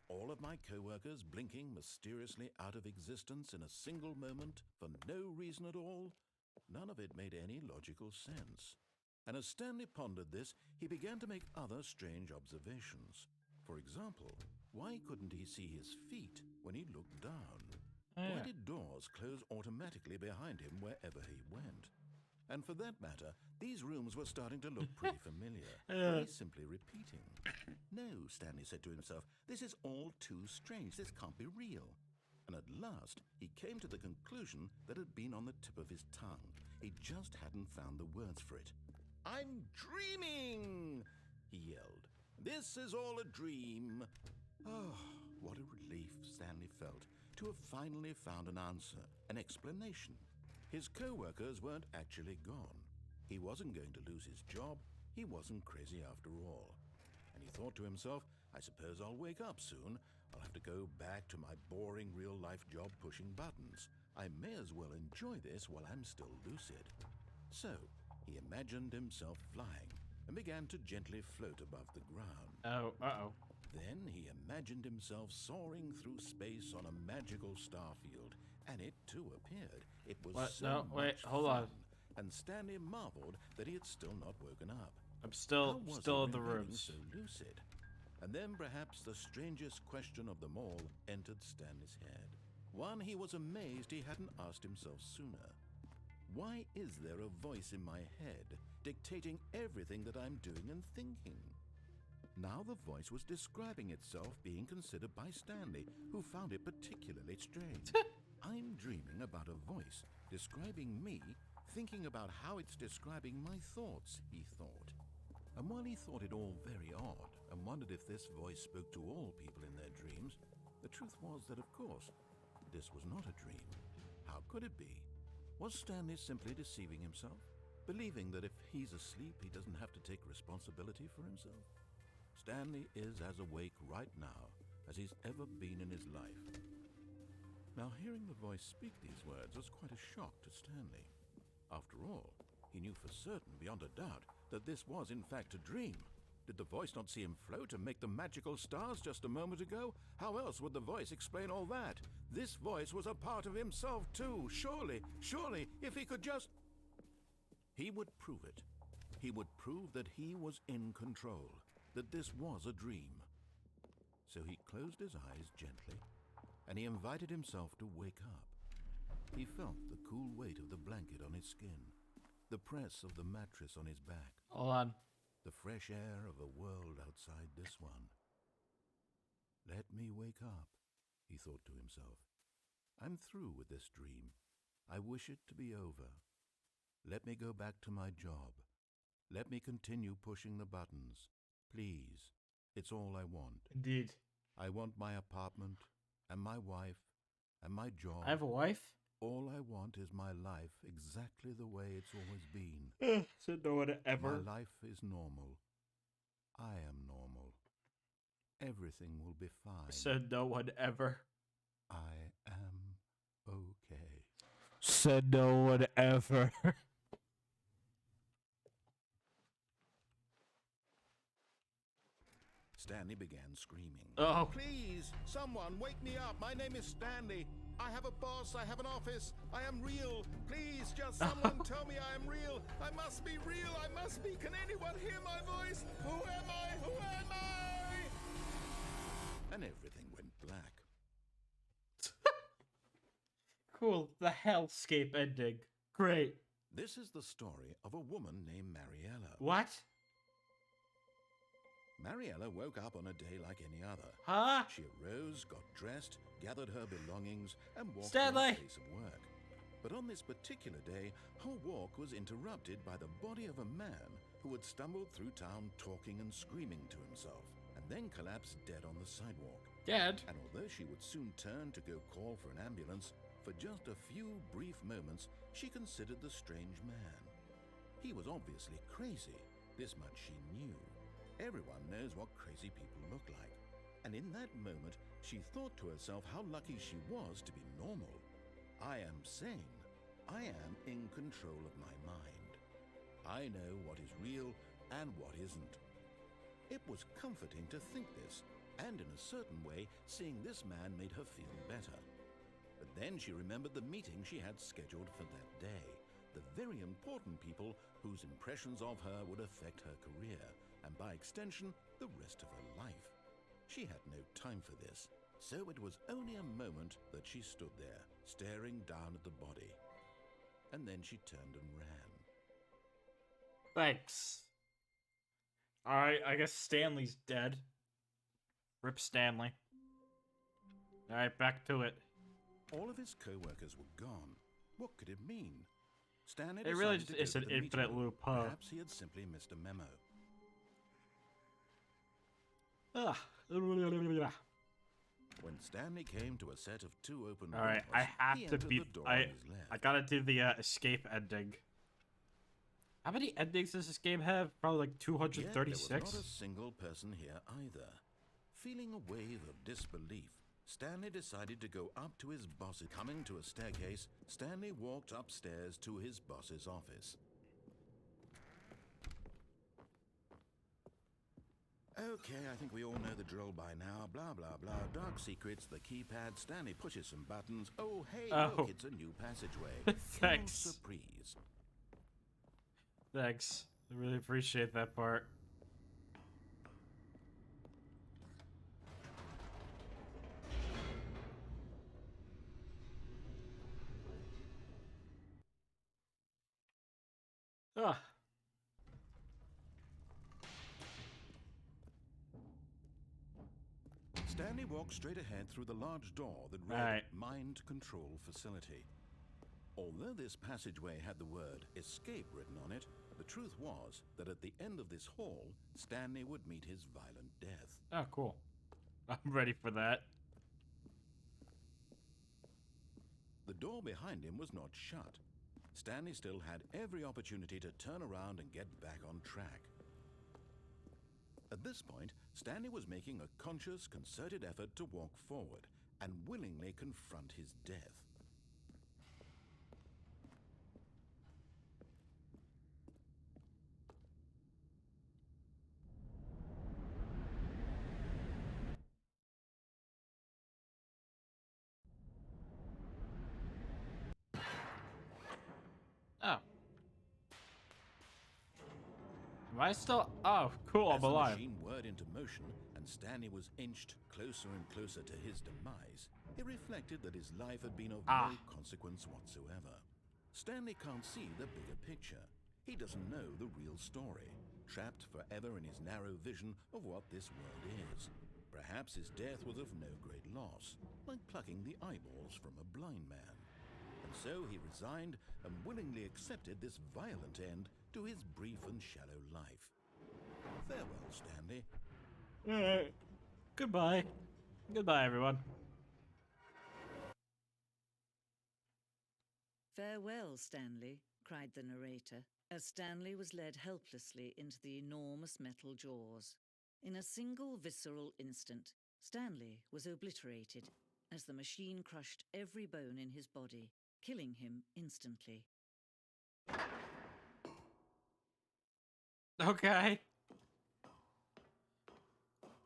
All of my co-workers blinking mysteriously out of existence in a single moment for no reason at all? None of it made any logical sense. And as Stanley pondered this, he began to make other strange observations. For example, why couldn't he see his feet when he looked down? Why did doors close automatically behind him wherever he went? And for that matter, these rooms were starting to look pretty familiar. Were they simply repeating? No, Stanley said to himself, this is all too strange. This can't be real. And at last, he came to the conclusion that had been on the tip of his tongue. He just hadn't found the words for it. I'm dreaming, he yelled. This is all a dream. Oh, what a relief Stanley felt to have finally found an answer, an explanation. His co-workers weren't actually gone. He wasn't going to lose his job. He wasn't crazy after all. And he thought to himself, I suppose I'll wake up soon. I'll have to go back to my boring real-life job pushing buttons. I may as well enjoy this while I'm still lucid. So, he imagined himself flying and began to gently float above the ground. Oh, uh-oh. Then he imagined himself soaring through space on a magical starfield, and it too appeared. It was What? so No, wait, much hold on. fun, and Stanley marveled that he had still not woken up. I'm still How was in he the remaining rooms. so lucid? And then perhaps the strangest question of them all entered Stanley's head. One he was amazed he hadn't asked himself sooner. Why is there a voice in my head dictating everything that I'm doing and thinking? Now the voice was describing itself being considered by Stanley, who found it particularly strange. I'm dreaming about a voice describing me, thinking about how it's describing my thoughts, he thought. And while he thought it all very odd and wondered if this voice spoke to all people in their dreams, the truth was that, of course, this was not a dream. How could it be? Was Stanley simply deceiving himself, believing that if he's asleep, he doesn't have to take responsibility for himself? Stanley is as awake right now as he's ever been in his life. Now, hearing the voice speak these words was quite a shock to Stanley. After all, he knew for certain, beyond a doubt, that this was in fact a dream. Did the voice not see him float and make the magical stars just a moment ago? How else would the voice explain all that? This voice was a part of himself too. Surely, if he could just... He would prove it. He would prove that he was in control, that this was a dream. So he closed his eyes gently, and he invited himself to wake up. He felt the cool weight of the blanket on his skin, the press of the mattress on his back. Hold on. The fresh air of a world outside this one. Let me wake up, he thought to himself. I'm through with this dream. I wish it to be over. Let me go back to my job. Let me continue pushing the buttons. Please, it's all I want. Indeed. I want my apartment, and my wife, and my job. I have a wife? All I want is my life exactly the way it's always been. Said no one ever. My life is normal. I am normal. Everything will be fine. Said no one ever. I am okay. Said no one ever. Stanley began screaming. Oh. Please, someone wake me up. My name is Stanley. I have a boss. I have an office. I am real. Please, just someone tell me I am real. I must be real. I must be. Can anyone hear my voice? Who am I? Who am I? And everything went black. Cool. The hellscape ending. Great. This is the story of a woman named Mariella. What? Mariella woke up on a day like any other. Huh? She arose, got dressed, gathered her belongings, and walked Stanley! to her place of work. But on this particular day, her walk was interrupted by the body of a man who had stumbled through town talking and screaming to himself, and then collapsed dead on the sidewalk. Dead? And although she would soon turn to go call for an ambulance, for just a few brief moments, she considered the strange man. He was obviously crazy. This much she knew. Everyone knows what crazy people look like. And in that moment, she thought to herself how lucky she was to be normal. I am sane. I am in control of my mind. I know what is real and what isn't. It was comforting to think this, and in a certain way, seeing this man made her feel better. But then she remembered the meeting she had scheduled for that day, the very important people whose impressions of her would affect her career, and by extension, the rest of her life. She had no time for this, so it was only a moment that she stood there, staring down at the body. And then she turned and ran. Thanks. Alright, I guess Stanley's dead. Rip Stanley. Alright, back to it. All of his co-workers were gone. What could it mean? Stanley It really decided to just is go an to the infinite meeting. loop, huh? Perhaps he had simply missed a memo. When Stanley came to a set of two open Alright, doors, I have he to entered beat. the door on his left. I gotta do the escape ending. How many endings does this game have? Probably like Yet there was 236. not a single person here either. Feeling a wave of disbelief, Stanley decided to go up to his boss. Coming to a staircase, Stanley walked upstairs to his boss's office. Okay, I think we all know the drill by now. Blah, blah, blah. Dark secrets, the keypad. Stanley pushes some buttons. Oh, hey, look, it's a new passageway. Thanks. Surprise. Thanks. I really appreciate that part. Ah. Stanley walked straight ahead through the large door that read Mind Control Facility. Although this passageway had the word escape written on it, the truth was that at the end of this hall, Stanley would meet his violent death. Oh, cool. I'm ready for that. The door behind him was not shut. Stanley still had every opportunity to turn around and get back on track. At this point, Stanley was making a conscious, concerted effort to walk forward and willingly confront his death. Oh. Am I still? Oh, cool. I'm alive. As the machine whirred into motion and Stanley was inched closer and closer to his demise, he reflected that his life had been of no consequence whatsoever. Stanley can't see the bigger picture. He doesn't know the real story, trapped forever in his narrow vision of what this world is. Perhaps his death was of no great loss, like plucking the eyeballs from a blind man. And so he resigned and willingly accepted this violent end to his brief and shallow life. Farewell, Stanley. Alright. Goodbye. Goodbye, everyone. Farewell, Stanley, cried the narrator, as Stanley was led helplessly into the enormous metal jaws. In a single visceral instant, Stanley was obliterated as the machine crushed every bone in his body, killing him instantly. Okay.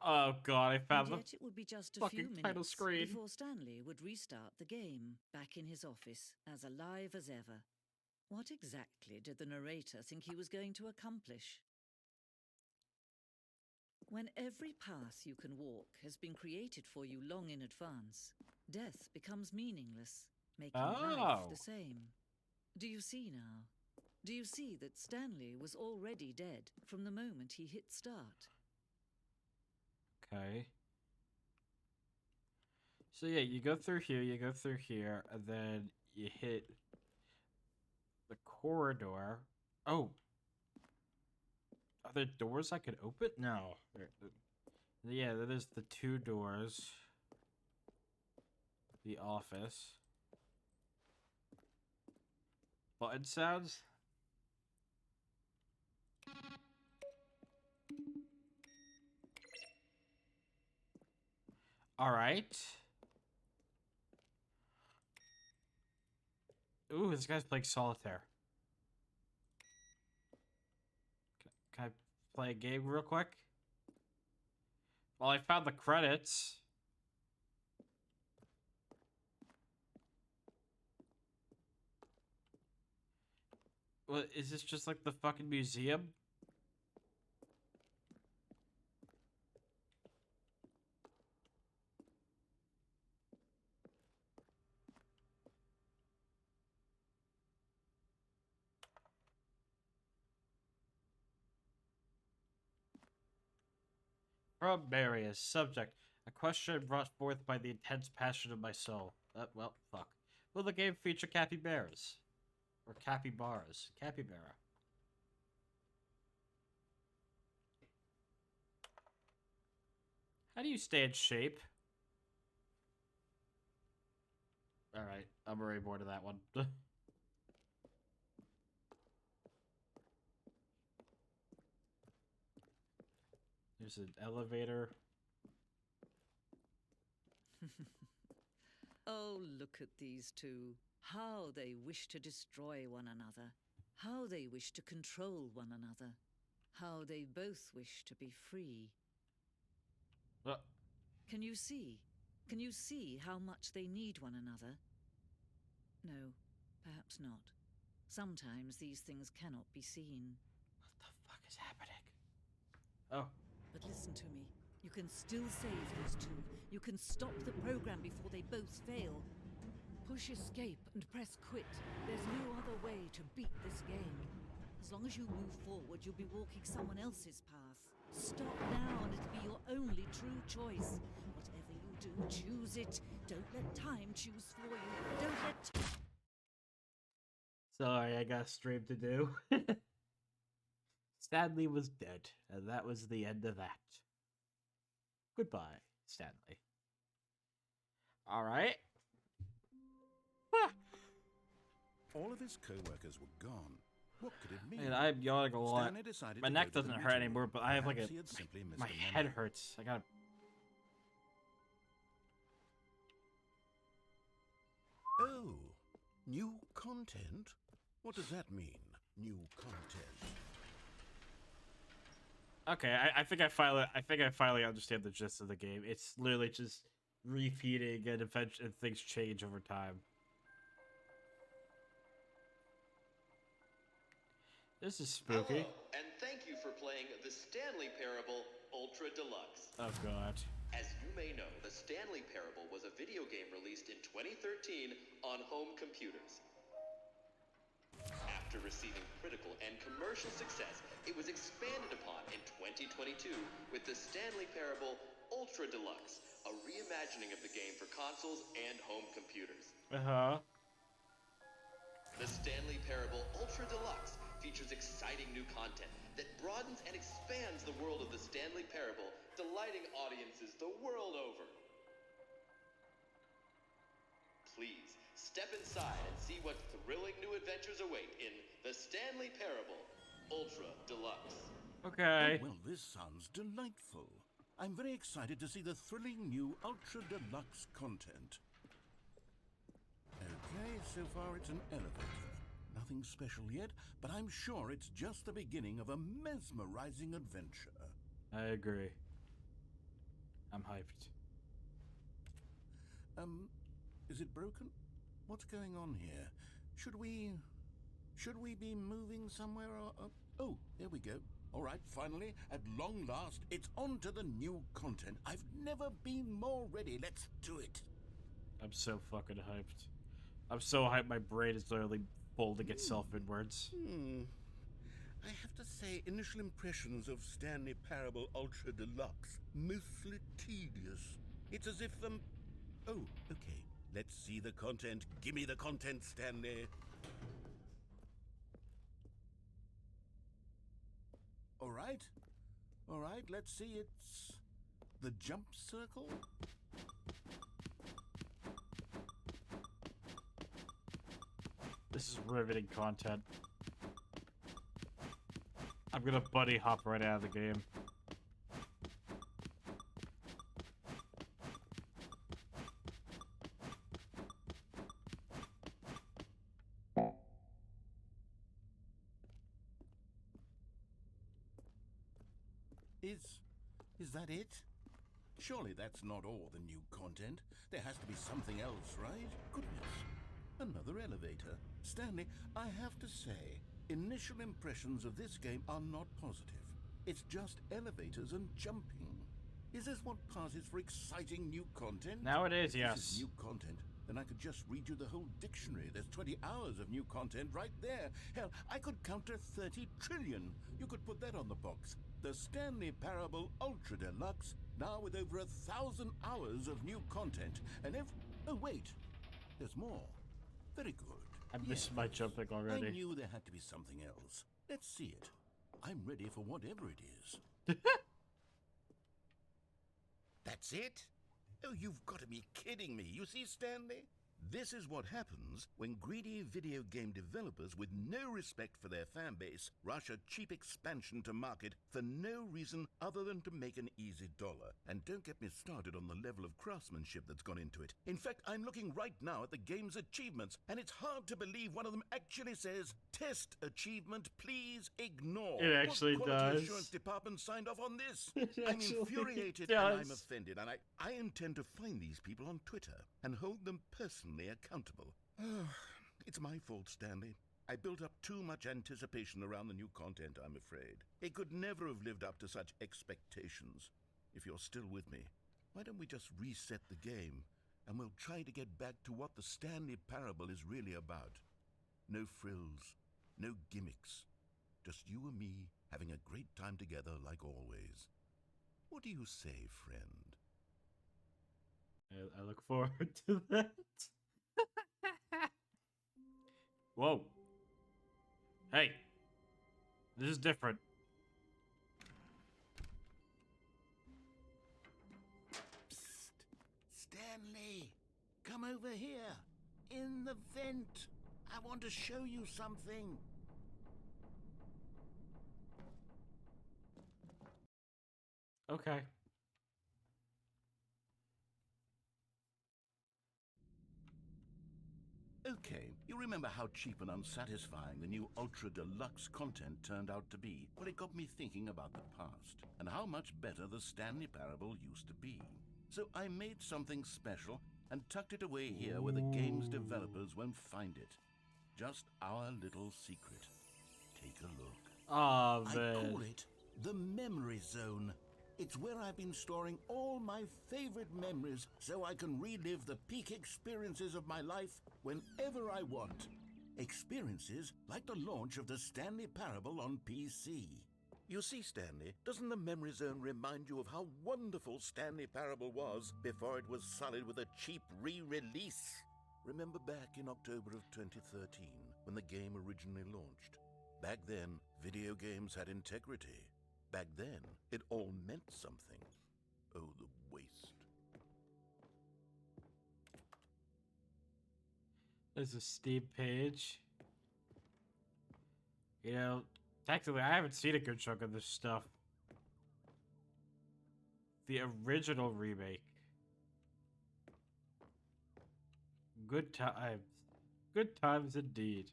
Oh god, I found And the yet it would be just a fucking few title minutes screen. before Stanley would restart the game, back in his office, as alive as ever. What exactly did the narrator think he was going to accomplish? When every path you can walk has been created for you long in advance, death becomes meaningless, making life the same. Do you see now? Do you see that Stanley was already dead from the moment he hit start? Okay. So yeah, you go through here, and then you hit the corridor. Oh. Are there doors I could open? No. Yeah, there's the two doors. The office. Button sounds. All right. Ooh, this guy's playing solitaire. Can I play a game real quick? Well, I found the credits. What, is this just like the fucking museum? From Marius. Subject. A question brought forth by the intense passion of my soul. Well, fuck. Will the game feature capybaras? Or capybaras? Capybara. How do you stay in shape? Alright, I'm already bored of that one. There's an elevator. Oh, look at these two. How they wish to destroy one another. How they wish to control one another. How they both wish to be free. Uh, Can you see? Can you see how much they need one another? No, perhaps not. Sometimes these things cannot be seen. what the fuck is happening? Oh. But listen to me. You can still save these two. You can stop the program before they both fail. Push escape and press quit. There's no other way to beat this game. As long as you move forward, you'll be walking someone else's path. Stop now and it'll be your only true choice. Whatever you do, choose it. Don't let time choose for you. Don't let... Sorry, I got a stream to do. Stanley was dead, and that was the end of that. Goodbye, Stanley. Alright. All of his co-workers were gone. What could it mean? Man, I'm yawning a lot. Stanley decided My to neck go to the doesn't hurt meeting anymore, room. but I have like Perhaps a... he had simply missed My a head memo. hurts. I gotta... Oh, new content? What does that mean, new content? Okay, I think I finally understand the gist of the game. It's literally just repeating and eventually things change over time. This is spooky. Hello, and thank you for playing the Stanley Parable Ultra Deluxe. Oh god. As you may know, the Stanley Parable was a video game released in 2013 on home computers. After receiving critical and commercial success, it was expanded upon in 2022 with the Stanley Parable Ultra Deluxe, a reimagining of the game for consoles and home computers. Uh-huh. The Stanley Parable Ultra Deluxe features exciting new content that broadens and expands the world of the Stanley Parable, delighting audiences the world over. Please, step inside and see what thrilling new adventures await in the Stanley Parable Ultra Deluxe. Okay. Oh, well, this sounds delightful. I'm very excited to see the thrilling new Ultra Deluxe content. Okay, so far it's an elevator. Nothing special yet, but I'm sure it's just the beginning of a mesmerizing adventure. I agree. I'm hyped. Is it broken? What's going on here? Should we be moving somewhere or... Oh, there we go. All right, finally, at long last, it's on to the new content. I've never been more ready. Let's do it. I'm so fucking hyped. I'm so hyped my brain is literally folding itself inwards. I have to say, initial impressions of Stanley Parable Ultra Deluxe, mostly tedious. It's as if, Oh, okay. Let's see the content. Gimme the content, Stanley. All right. All right, let's see. It's the jump circle. This is riveting content. I'm gonna buddy hop right out of the game. Is that it? Surely that's not all the new content. There has to be something else, right? Goodness. Another elevator. Stanley, I have to say, initial impressions of this game are not positive. It's just elevators and jumping. Is this what passes for exciting new content? Now it is, If yes. this is new content, then I could just read you the whole dictionary. There's 20 hours of new content right there. Hell, I could count to 30 trillion. You could put that on the box. The Stanley Parable Ultra Deluxe, now with over 1,000 hours of new content. And oh, wait. There's more. Very good. I missed my jumping already. I knew there had to be something else. Let's see it. I'm ready for whatever it is. That's it? Oh, you've got to be kidding me. You see, Stanley? This is what happens when greedy video game developers with no respect for their fan base rush a cheap expansion to market for no reason other than to make an easy dollar. And don't get me started on the level of craftsmanship that's gone into it. In fact, I'm looking right now at the game's achievements, and it's hard to believe one of them actually says, "Test achievement, please ignore." It actually what quality does. assurance department signed off on this? It I'm actually infuriated and I'm does. offended, and I intend to find these people on Twitter and hold them personally accountable. It's my fault, Stanley. I built up too much anticipation around the new content, I'm afraid. It could never have lived up to such expectations. If you're still with me, why don't we just reset the game, and we'll try to get back to what the Stanley Parable is really about. No frills, no gimmicks. Just you and me having a great time together like always. What do you say, friend? I look forward to that. Whoa. Hey. This is different. Psst. Stanley, come over here. In the vent. I want to show you something. Okay. Okay, you remember how cheap and unsatisfying the new Ultra Deluxe content turned out to be? Well, it got me thinking about the past, and how much better the Stanley Parable used to be. So I made something special and tucked it away here where the game's developers won't find it. Just our little secret. Take a look. Oh, I man. call it the Memory Zone. It's where I've been storing all my favorite memories so I can relive the peak experiences of my life whenever I want. Experiences like the launch of the Stanley Parable on PC. You see, Stanley, doesn't the Memory Zone remind you of how wonderful Stanley Parable was before it was sullied with a cheap re-release? Remember back in October of 2013 when the game originally launched? Back then, video games had integrity. Back then, it all meant something. Oh, the waste. There's a Steam page. You know, technically, I haven't seen a good chunk of this stuff. The original remake. Good times. Good times indeed.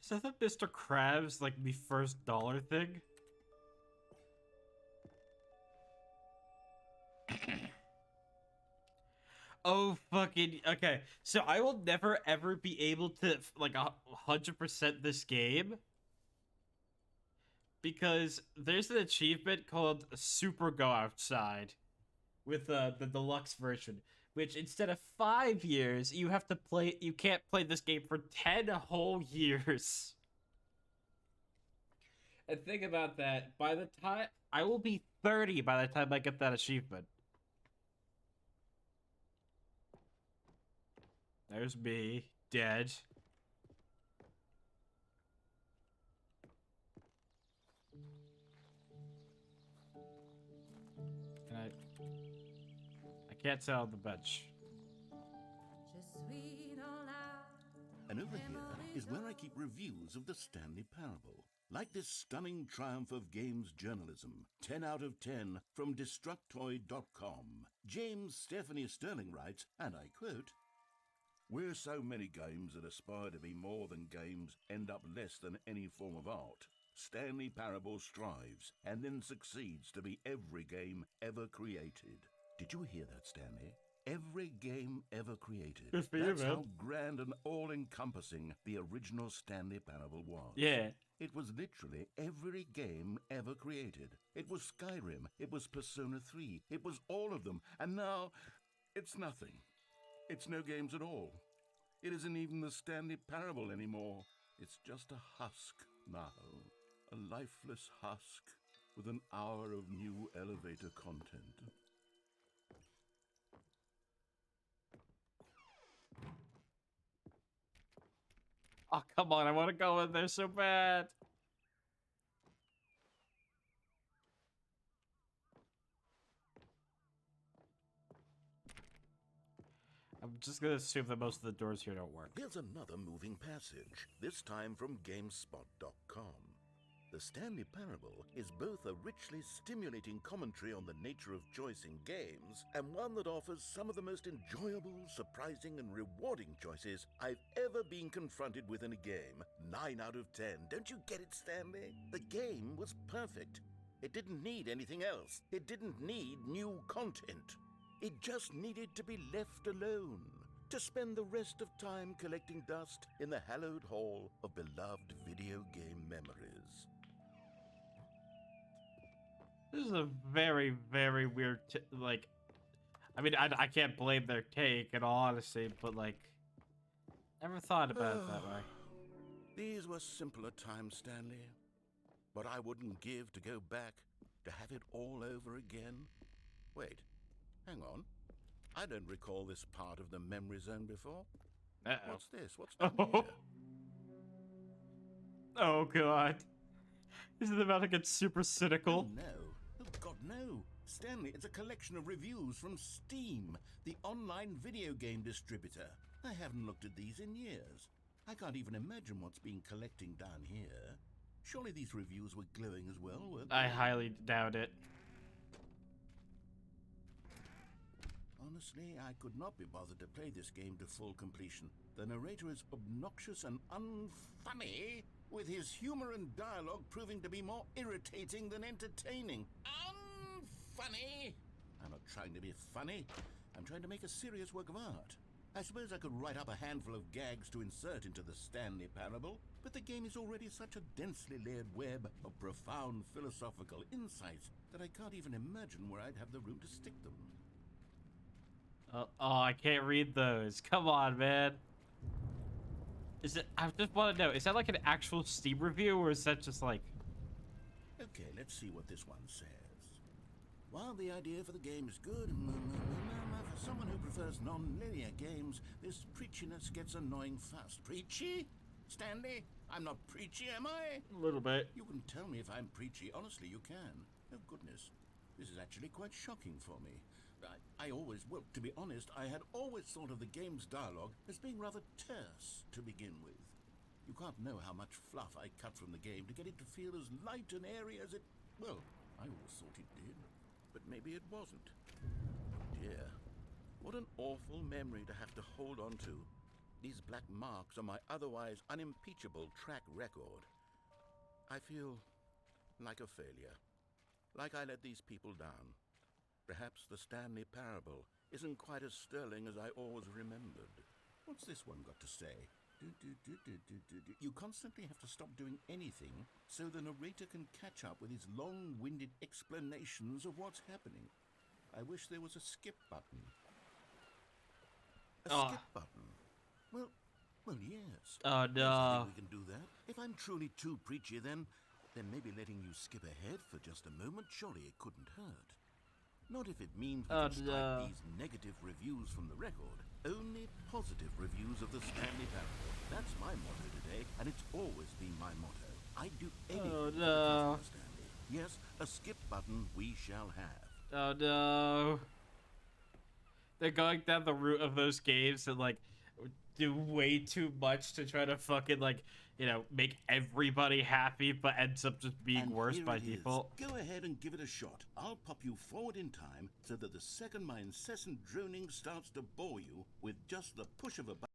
Is that the Mr. Krabs, like, the first dollar thing? Oh, fucking... Okay, so I will never, ever be able to, like, 100% this game. Because there's an achievement called Super Go Outside. With the deluxe version. Which, instead of 5 years, you have to play... You can't play this game for 10 whole years. And think about that. By the time... I will be 30 by the time I get that achievement. There's me, dead. And I can't tell the bench. And over here is where I keep reviews of the Stanley Parable. Like this stunning triumph of games journalism, 10 out of 10 from Destructoid.com. James Stephanie Sterling writes, and I quote, "Where so many games that aspire to be more than games end up less than any form of art, Stanley Parable strives and then succeeds to be every game ever created." Did you hear that, Stanley? Every game ever created. Good for you, That's man. how grand and all-encompassing the original Stanley Parable was. Yeah. It was literally every game ever created. It was Skyrim. It was Persona 3. It was all of them. And now, it's nothing. It's no games at all. It isn't even the Stanley Parable anymore. It's just a husk now. A lifeless husk with an hour of new elevator content. Oh, come on. I want to go in there so bad. I'm just gonna assume that most of the doors here don't work. Here's another moving passage, this time from GameSpot.com. The Stanley Parable is both a richly stimulating commentary on the nature of choice in games and one that offers some of the most enjoyable, surprising, and rewarding choices I've ever been confronted with in a game. 9 out of 10. Don't you get it, Stanley? The game was perfect. It didn't need anything else. It didn't need new content. It just needed to be left alone, to spend the rest of time collecting dust in the hallowed hall of beloved video game memories. This is a very, very weird, like, I mean, I can't blame their take in all honesty, but, like, never thought about it that way. These were simpler times, Stanley. But I wouldn't give to go back, to have it all over again. Wait, hang on. I don't recall this part of the memory zone before. Uh-oh. What's this? What's down here? Oh, God. Isn't it about to get super cynical? Oh, no. Oh, God, no. Stanley, it's a collection of reviews from Steam, the online video game distributor. I haven't looked at these in years. I can't even imagine what's been collecting down here. Surely these reviews were glowing as well, weren't they? I highly doubt it. Honestly, I could not be bothered to play this game to full completion. The narrator is obnoxious and unfunny, with his humor and dialogue proving to be more irritating than entertaining. Unfunny! I'm not trying to be funny. I'm trying to make a serious work of art. I suppose I could write up a handful of gags to insert into the Stanley Parable, but the game is already such a densely layered web of profound philosophical insights that I can't even imagine where I'd have the room to stick them. Oh, I can't read those. Come on, man. Is it? I just want to know. Is that like an actual Steam review, or is that just like? Okay, let's see what this one says. While the idea for the game is good, for someone who prefers non-linear games, this preachiness gets annoying fast. Preachy? Stanley? I'm not preachy, am I? A little bit. You can tell me if I'm preachy. Honestly, you can. Oh, goodness. This is actually quite shocking for me. Well, to be honest, I had always thought of the game's dialogue as being rather terse to begin with. You can't know how much fluff I cut from the game to get it to feel as light and airy as it... Well, I always thought it did, but maybe it wasn't. Dear, what an awful memory to have to hold on to. These black marks on my otherwise unimpeachable track record. I feel like a failure. Like I let these people down. Perhaps the Stanley Parable isn't quite as sterling as I always remembered. What's this one got to say? You constantly have to stop doing anything so the narrator can catch up with his long-winded explanations of what's happening. I wish there was a skip button. Skip button? Well, yes. Oh, Yes, I no. think we can do that. If I'm truly too preachy, then maybe letting you skip ahead for just a moment, surely it couldn't hurt. Not if it means we can strike these negative reviews from the record. Only positive reviews of the Stanley Parable. That's my motto today, and it's always been my motto. I'd do anything Oh, for the no. customer, Stanley. Yes, a skip button we shall have. Oh, no. They're going down the route of those games and, like, do way too much to try to fucking, like, you know, make everybody happy, but ends up just being And worse here by it is. default. Go ahead and give it a shot. I'll pop you forward in time so that the second my incessant droning starts to bore you with just the push of a button.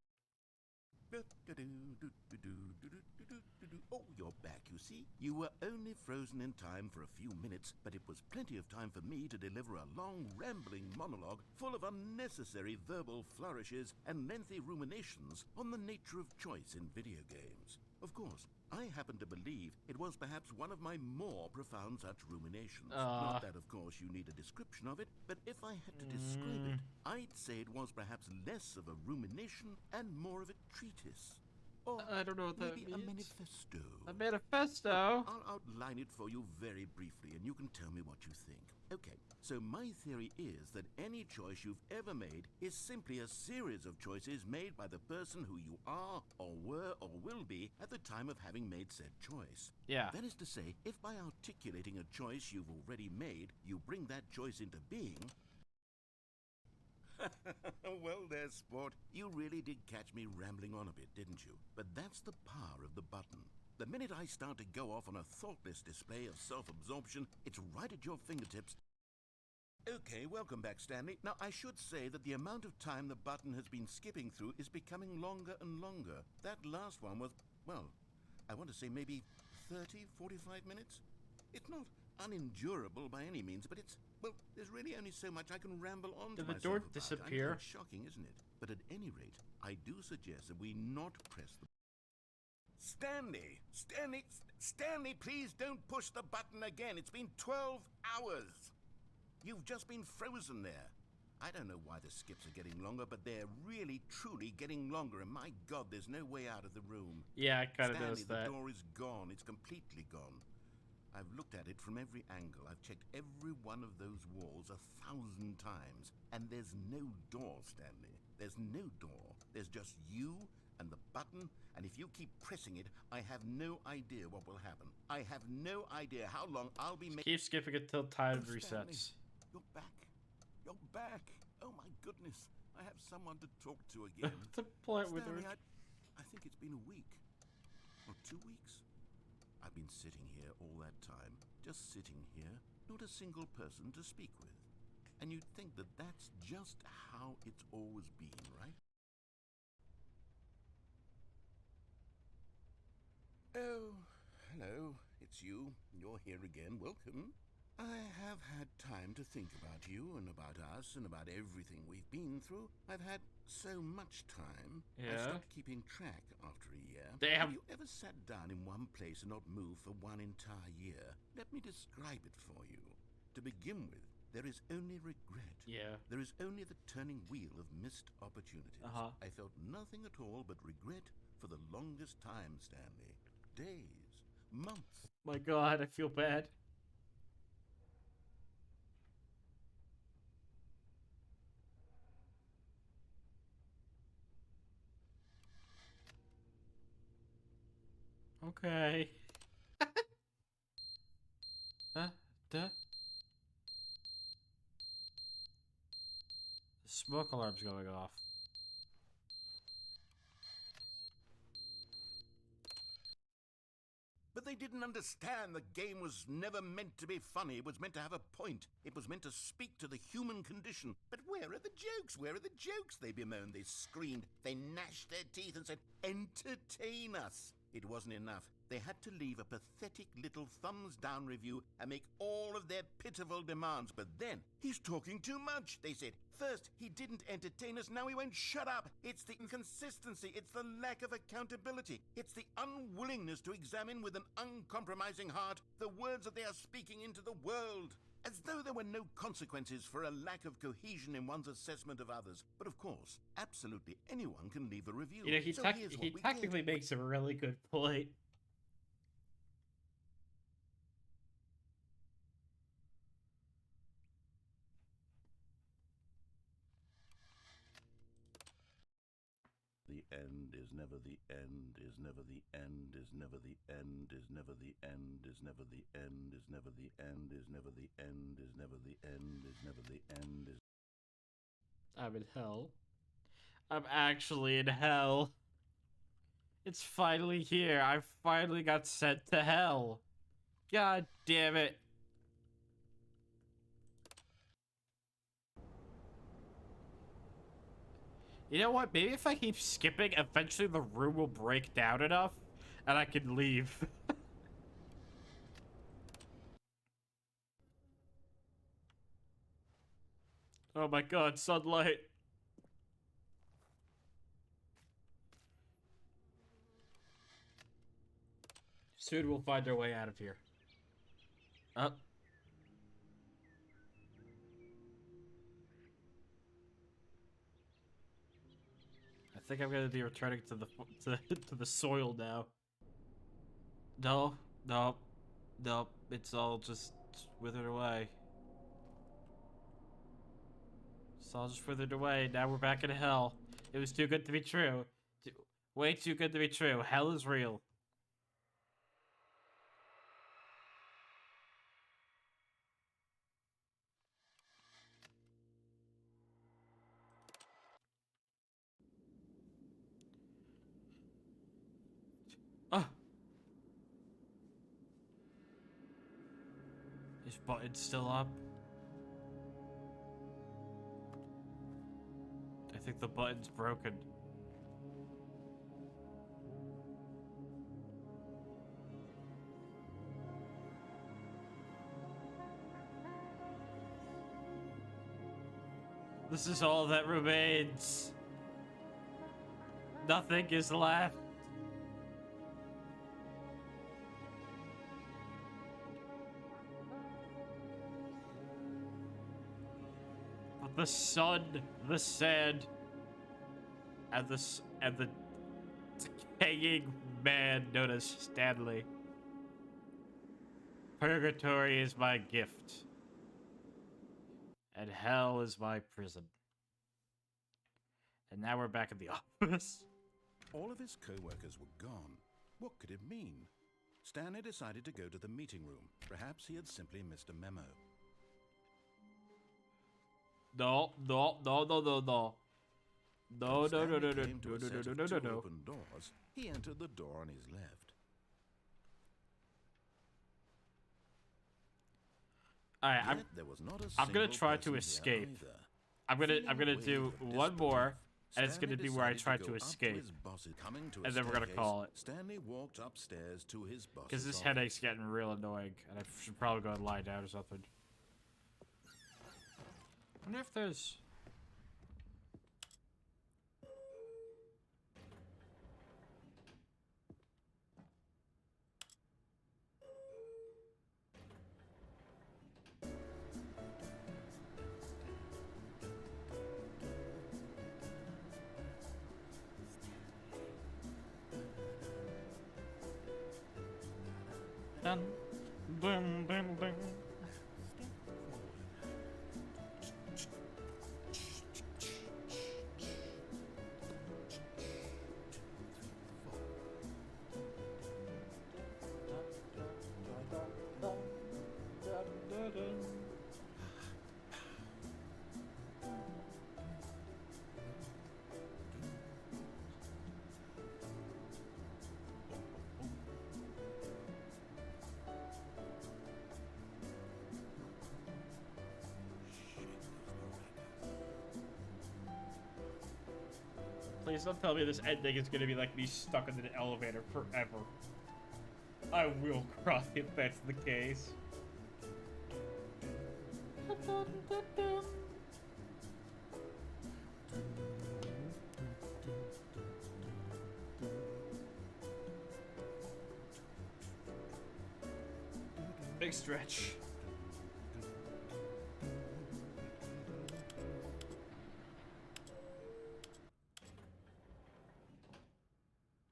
Oh, you're back, you see. You were only frozen in time for a few minutes, but it was plenty of time for me to deliver a long, rambling monologue full of unnecessary verbal flourishes and lengthy ruminations on the nature of choice in video games. Of course, I happen to believe it was perhaps one of my more profound such ruminations. Not that, of course, you need a description of it, but if I had to describe it, I'd say it was perhaps less of a rumination and more of a treatise. Or I don't know what that maybe a means. manifesto. A manifesto? I'll outline it for you very briefly, and you can tell me what you think. Okay, so my theory is that any choice you've ever made is simply a series of choices made by the person who you are, or were, or will be at the time of having made said choice. Yeah. That is to say, if by articulating a choice you've already made, you bring that choice into being, Well there, sport. You really did catch me rambling on a bit, didn't you? But that's the power of the button. The minute I start to go off on a thoughtless display of self-absorption, it's right at your fingertips. Okay, welcome back, Stanley. Now, I should say that the amount of time the button has been skipping through is becoming longer and longer. That last one was, well, I want to say maybe 30, 45 minutes? It's not unendurable by any means, but it's, well, there's really only so much I can ramble on to Did the myself door about. disappear? I know it's shocking, isn't it? But at any rate, I do suggest that we not press the... Stanley, please don't push the button again. It's been 12 hours. You've just been frozen there. I don't know why the skips are getting longer, but they're really, truly getting longer, and my God, there's no way out of the room. Yeah, I kind of Stanley, noticed that. the door is gone. It's completely gone. I've looked at it from every angle. I've checked every one of those walls 1,000 times, and there's no door, Stanley. There's no door. There's just you and the button, and if you keep pressing it, I have no idea what will happen. I have no idea how long I'll be making... Keep skipping until time Oh, Stanley, resets. you're back. You're back. Oh my goodness. I have someone to talk to again. The point with Stanley, her. I think it's been a week. Or 2 weeks. I've been sitting here all that time. Just sitting here. Not a single person to speak with. And you'd think that that's just how it's always been, right? Oh, hello. It's you. You're here again. Welcome. I have had time to think about you and about us and about everything we've been through. I've had so much time. I Yeah? stopped keeping track after a year. Damn. Have you ever sat down in one place and not moved for one entire year? Let me describe it for you. To begin with, there is only regret. Yeah. There is only the turning wheel of missed opportunities. Uh-huh. I felt nothing at all but regret for the longest time, Stanley. Days, months. My God, I feel bad. Okay. Huh? Duh. The smoke alarm's going off. But they didn't understand the game was never meant to be funny. It was meant to have a point. It was meant to speak to the human condition. But where are the jokes? Where are the jokes? They bemoaned, they screamed, they gnashed their teeth and said, entertain us. It wasn't enough. They had to leave a pathetic little thumbs-down review and make all of their pitiful demands. But then, he's talking too much, they said. First, he didn't entertain us, now he won't shut up. It's the inconsistency, it's the lack of accountability. It's the unwillingness to examine with an uncompromising heart the words that they are speaking into the world. As though there were no consequences for a lack of cohesion in one's assessment of others. But of course, absolutely anyone can leave a review. You know, he So tec- here's what he we technically did. makes a really good point. The end is never the end, is never the end, is never the end, is never the end, is never the end, is never the end, is never the end, is never the end, is never the end, is... I'm in hell. I'm actually in hell. It's finally here. I finally got sent to hell. God damn it. You know what? Maybe if I keep skipping, eventually the room will break down enough and I can leave. Oh my God, sunlight. Soon we'll find our way out of here. Up. I think I'm gonna be returning to the to the soil now. No, no, no. It's all just withered away. It's all just withered away. Now we're back in hell. It was too good to be true. Way too good to be true. Hell is real. Is button still up? I think the button's broken. This is all that remains. Nothing is left. But the sun, the sand, and the decaying man known as Stanley. Purgatory is my gift, and hell is my prison. And now we're back in the office. All of his co-workers were gone. What could it mean? Stanley decided to go to the meeting room. Perhaps he had simply missed a memo. No. When Stanley came to a set of two open doors, he entered the door on his left. Alright, Yet there was not a I'm gonna single try to person here escape. either. I'm gonna Feeling do a wave of one more, disbelief, and it's gonna Stanley be where I decided try go to up escape. his boss's- Coming to a And then we're gonna staircase, call it. Stanley walked upstairs to his boss's Because this office. headache's getting real annoying, and I should probably go and lie down or something. I wonder if there's... Dun, dun, dun, dun. Please don't tell me this ending is gonna be like me stuck in an elevator forever. I will cry if that's the case. Big stretch.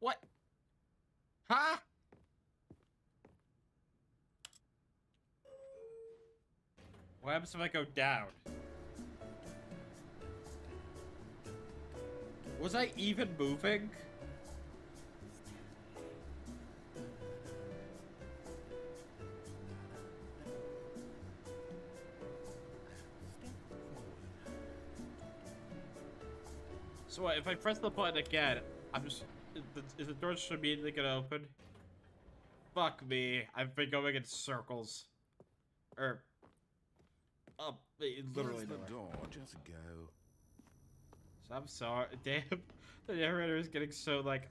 What? Huh? What happens if I go down? Was I even moving? So what, if I press the button again, I'm just... Is the door just immediately gonna open? Fuck me. I've been going in circles. Literally Here's the nowhere. door. Just go. So I'm sorry. Damn. The narrator is getting so, like,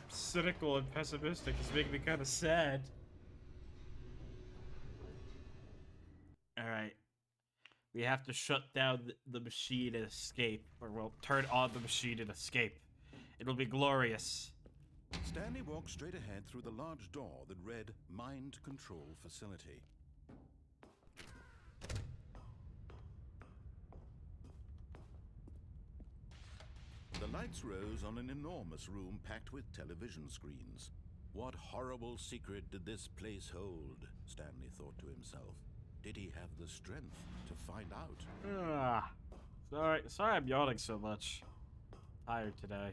cynical and pessimistic. It's making me kind of sad. Alright. We have to shut down the machine and escape. Or we'll turn on the machine and escape. It'll be glorious. Stanley walked straight ahead through the large door that read Mind Control Facility. The lights rose on an enormous room packed with television screens. What horrible secret did this place hold? Stanley thought to himself. Did he have the strength to find out? Sorry I'm yawning so much. Tired today.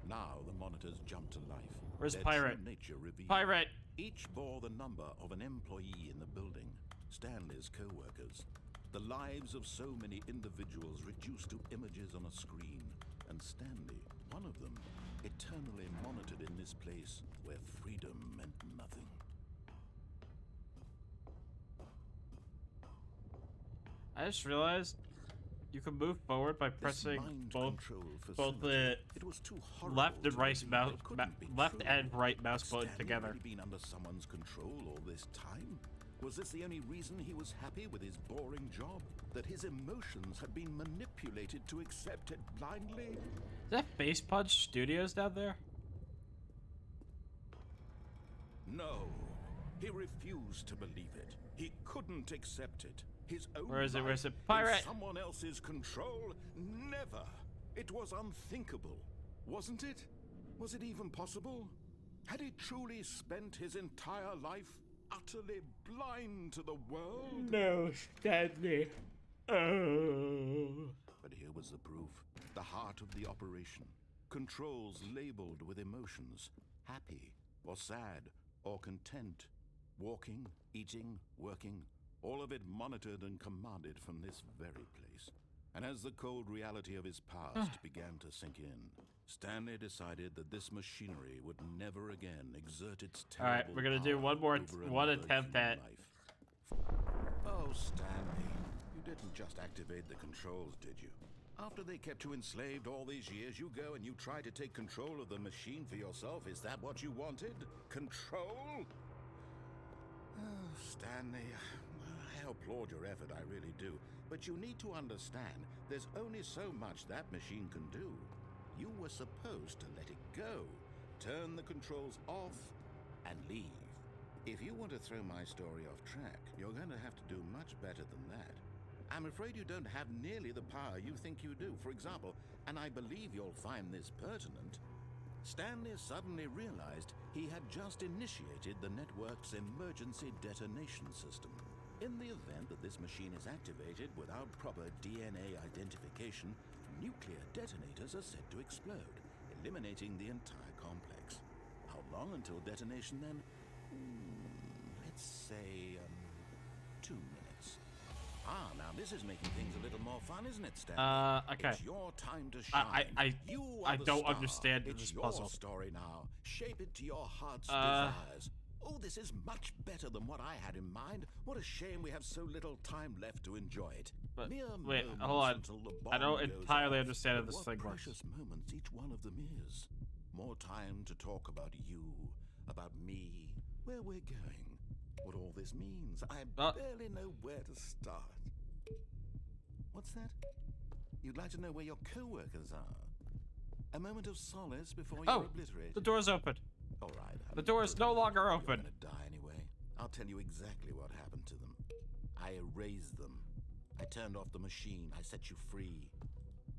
Now the monitors jumped to life. Where's Their Pirate? true nature revealed. Pirate! Each bore the number of an employee in the building, Stanley's co-workers. The lives of so many individuals reduced to images on a screen, and Stanley, one of them, eternally monitored in this place where freedom meant nothing. I just realized you can move forward by This pressing mind both control both the facility, it was too horrible left and to right believe mouse, it couldn't be left true. and right mouse Had button Stanley together. really been under someone's control all this time? Was this the only reason he was happy with his boring job? That his emotions had been manipulated to accept it blindly? Is that Face Punch Studios down there? No. He refused to believe it. He couldn't accept it. His own Where is it? Where's life it? Pirate! in someone else's control? Never. It was unthinkable. Wasn't it? Was it even possible? Had he truly spent his entire life utterly blind to the world? No, Stanley. Oh. But here was the proof. The heart of the operation. Controls labeled with emotions. Happy, or sad, or content. Walking, eating, working. All of it monitored and commanded from this very place. And as the cold reality of his past began to sink in, Stanley decided that this machinery would never again exert its terrible Alright, we're gonna do power one more over one another attempt human at life. Oh, Stanley, you didn't just activate the controls, did you? After they kept you enslaved all these years, you go and you try to take control of the machine for yourself. Is that what you wanted? Control? Oh, Stanley, I applaud your effort, I really do. But you need to understand, there's only so much that machine can do. You were supposed to let it go, turn the controls off, and leave. If you want to throw my story off track, you're going to have to do much better than that. I'm afraid you don't have nearly the power you think you do. For example, and I believe you'll find this pertinent, Stanley suddenly realized he had just initiated the network's emergency detonation system. In the event that this machine is activated without proper DNA identification, nuclear detonators are said to explode, eliminating the entire complex. How long until detonation then? Let's say, 2 minutes. Ah, now this is making things a little more fun, isn't it, Stanley? Okay. It's your time to shine. I don't understand it's this your puzzle. story now. Shape it to your heart's desires. Oh, this is much better than what I had in mind. What a shame we have so little time left to enjoy it. But, Mere wait, moments hold on. until the I don't bomb goes entirely off. understand how But this what thing works. precious moments each one of them is. More time to talk about you, about me, where we're going, what all this means. I barely know where to start. What's that? You'd like to know where your co-workers are? A moment of solace before you're obliterated. The door's open. All right. The door is no longer open. You're gonna die anyway. I'll tell you exactly what happened to them. I erased them. I turned off the machine. I set you free.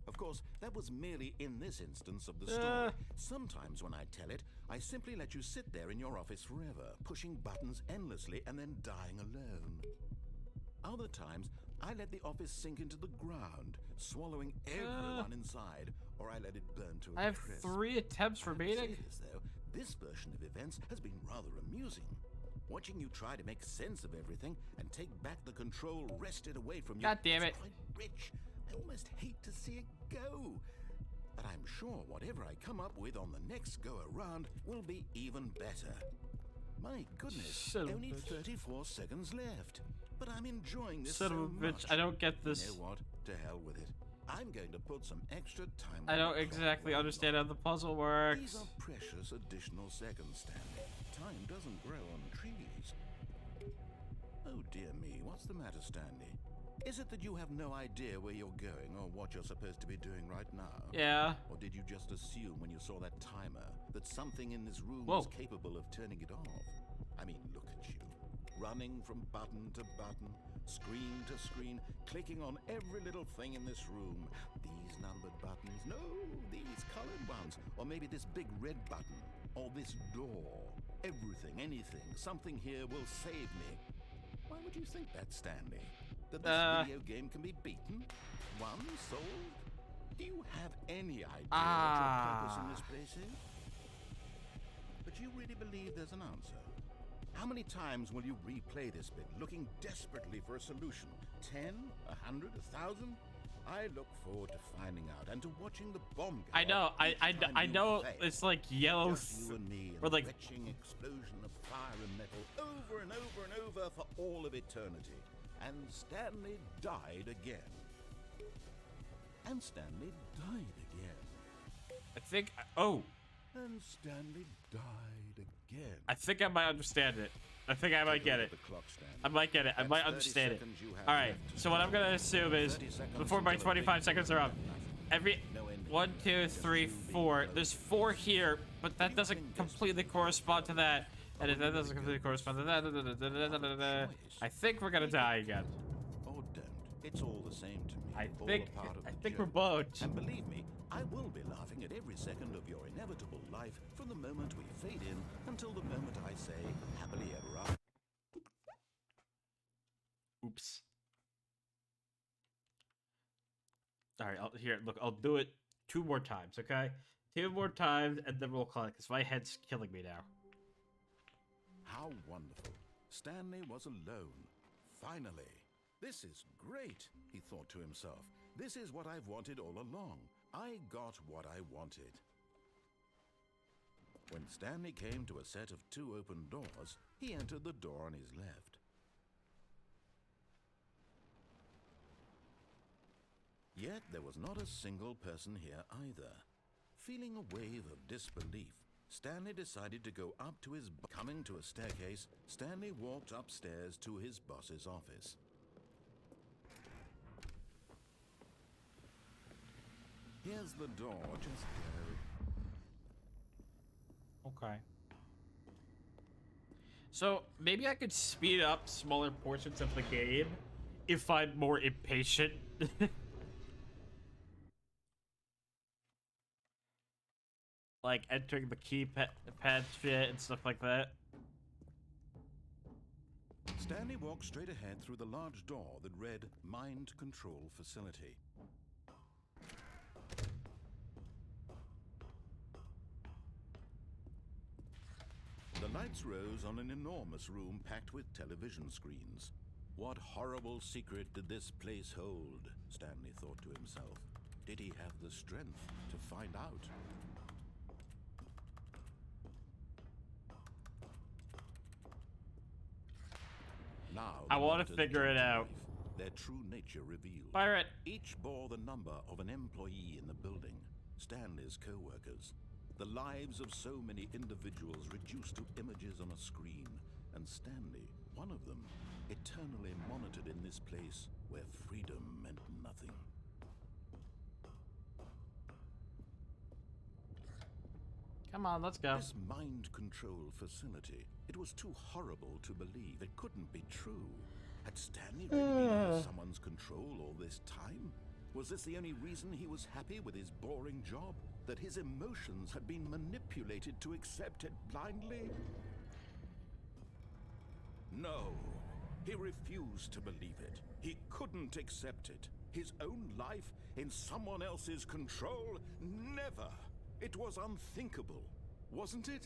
Of course, that was merely in this instance of the story. Sometimes when I tell it, I simply let you sit there in your office forever, pushing buttons endlessly and then dying alone. Other times, I let the office sink into the ground, swallowing everyone inside, or I let it burn to a I have crisp. 3 attempts I have to remaining. say this, though, this version of events has been rather amusing. Watching you try to make sense of everything and take back the control wrested away from you. God damn it. It's quite rich. I almost hate to see it go. But I'm sure whatever I come up with on the next go around will be even better. My goodness, Son of a only bitch. 34 seconds left. But I'm enjoying this Son so of a bitch, much. I don't get this. You know what? To hell with it. I'm going to put some extra time I on don't the clock exactly right understand now. how the puzzle These works. are precious additional seconds, Stanley. Time doesn't grow on trees. Oh dear me, what's the matter, Stanley? Is it that you have no idea where you're going or what you're supposed to be doing right now? Yeah. Or did you just assume when you saw that timer that something in this room Whoa. was capable of turning it off? I mean, look at you. Running from button to button, screen to screen, clicking on every little thing in this room. These numbered buttons, no, these colored ones. Or maybe this big red button, or this door. Everything, anything, something here will save me. Why would you think that, Stanley? That this video game can be beaten? Won? Solved? Do you have any idea what your purpose in this place is? But you really believe there's an answer? How many times will you replay this bit, looking desperately for a solution? 10? 100? 1,000? I look forward to finding out and to watching the bomb go I know. off each time I you know. fail. It's like yellow. Just you and me or and like a retching explosion of fire and metal over and over and over for all of eternity. and Stanley died again. And Stanley died again. I think. Oh, And Stanley died again. I think I might understand it. I think I might get it. The clock, Stanley. I might get it. I That's might 30 understand it. seconds you have All right. left to So what I'm gonna assume is 30 seconds before my until 25 it seconds are up, every No ending. 1, 2, 3, 4. There's 4 here, but that doesn't completely correspond to that, and if that doesn't completely correspond to that, I think we're gonna die again. Or don't. It's all the same to me. I All think. a part of I the think we're joke. boned. And believe me, I will be laughing at every second of your inevitable life from the moment we fade in until the moment I say happily ever after. Oops. All right. Look, I'll do it 2 more times. Okay. 2 more times, and then we'll call it because my head's killing me now. How wonderful. Stanley was alone. Finally. This is great, he thought to himself. This is what I've wanted all along. I got what I wanted. When Stanley came to a set of 2 open doors, he entered the door on his left. Yet there was not a single person here either. Feeling a wave of disbelief, Stanley decided to go up to his... Coming to a staircase, Stanley walked upstairs to his boss's office. Here's the door, just go. Okay. So maybe I could speed up smaller portions of the game if I'm more impatient. Like entering the keypad shit and stuff like that. Stanley walked straight ahead through the large door that read Mind Control Facility. The lights rose on an enormous room packed with television screens. What horrible secret did this place hold? Stanley thought to himself. Did he have the strength to find out? Now, I the want to monitors figure it jumped to out. life, their true nature revealed. Pirate. Each bore the number of an employee in the building, Stanley's co-workers. The lives of so many individuals reduced to images on a screen, and Stanley, one of them, eternally monitored in this place where freedom meant nothing. Come on, let's go. This mind control facility, it was too horrible to believe. It couldn't be true. Had Stanley really been under someone's control all this time? Was this the only reason he was happy with his boring job? That his emotions had been manipulated to accept it blindly? No, he refused to believe it. He couldn't accept it. His own life in someone else's control? Never! It was unthinkable, wasn't it?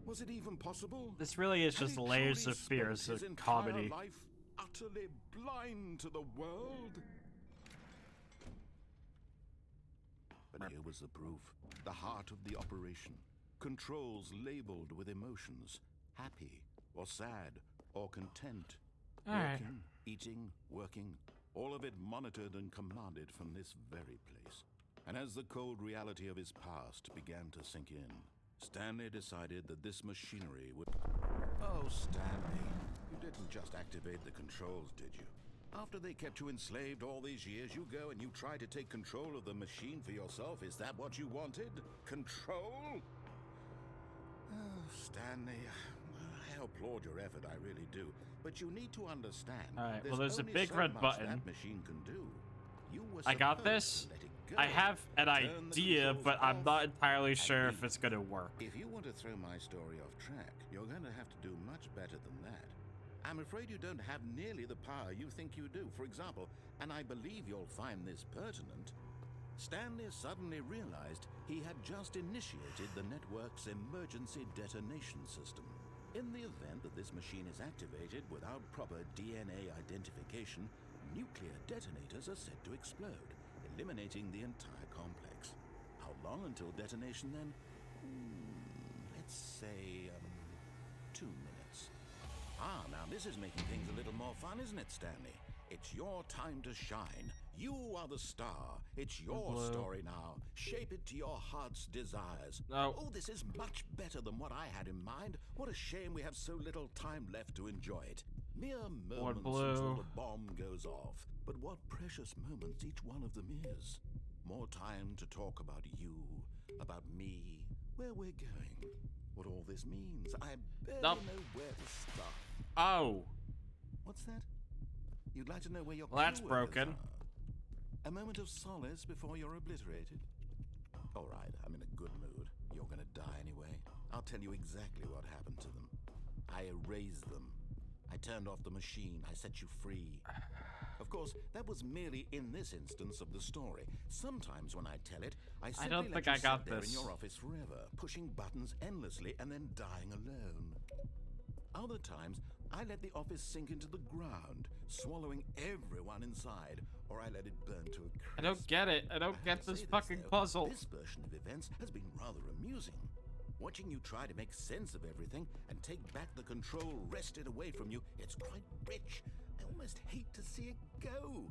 Was it even possible? This really is Had just he layers truly of fears spent of his entire comedy. life utterly blind to the world? But here was the proof. The heart of the operation. Controls labeled with emotions. Happy, or sad, or content. All right. Working, eating, working. All of it monitored and commanded from this very place. And as the cold reality of his past began to sink in, Stanley decided that this machinery would... Oh, Stanley, you didn't just activate the controls, did you? After they kept you enslaved all these years, you go and you try to take control of the machine for yourself. Is that what you wanted? Control? Oh, Stanley, I applaud your effort, I really do. But you need to understand. All right, well, there's a only big so red much button. that machine can do. You were I got supposed this. to let it go. I have an Turn the idea, controls but I'm off not entirely sure and if it's gonna work. if you want to throw my story off track, you're going to have to do much better than that. I'm afraid you don't have nearly the power you think you do. For example, and I believe you'll find this pertinent, Stanley suddenly realized he had just initiated the network's emergency detonation system. In the event that this machine is activated without proper DNA identification, nuclear detonators are set to explode, eliminating the entire complex. How long until detonation then? Let's say 2 minutes. Ah, now this is making things a little more fun, isn't it, Stanley? It's your time to shine. You are the star. It's your Blue. story now. Shape it to your heart's desires. No. Oh, this is much better than what I had in mind. What a shame we have so little time left to enjoy it. Mere moments blue. until the bomb goes off. But what precious moments each one of them is. More time to talk about you, about me, where we're going, what all this means. I barely Nope. know where to start. Oh. What's that? You'd like to know where your Well, that's co-workers broken. are? A moment of solace before you're obliterated? All right, I'm in a good mood. You're gonna die anyway. I'll tell you exactly what happened to them. I erased them. I turned off the machine. I set you free. Of course, that was merely in this instance of the story. Sometimes when I tell it, I simply don't let think you I got sit there this. in your office forever, pushing buttons endlessly and then dying alone. Other times, I let the office sink into the ground, swallowing everyone inside, or I let it burn to a crisp. I don't get it. I don't have get to this say fucking though, puzzle. This version of events has been rather amusing. Watching you try to make sense of everything and take back the control wrested away from you, it's quite rich. I almost hate to see it go.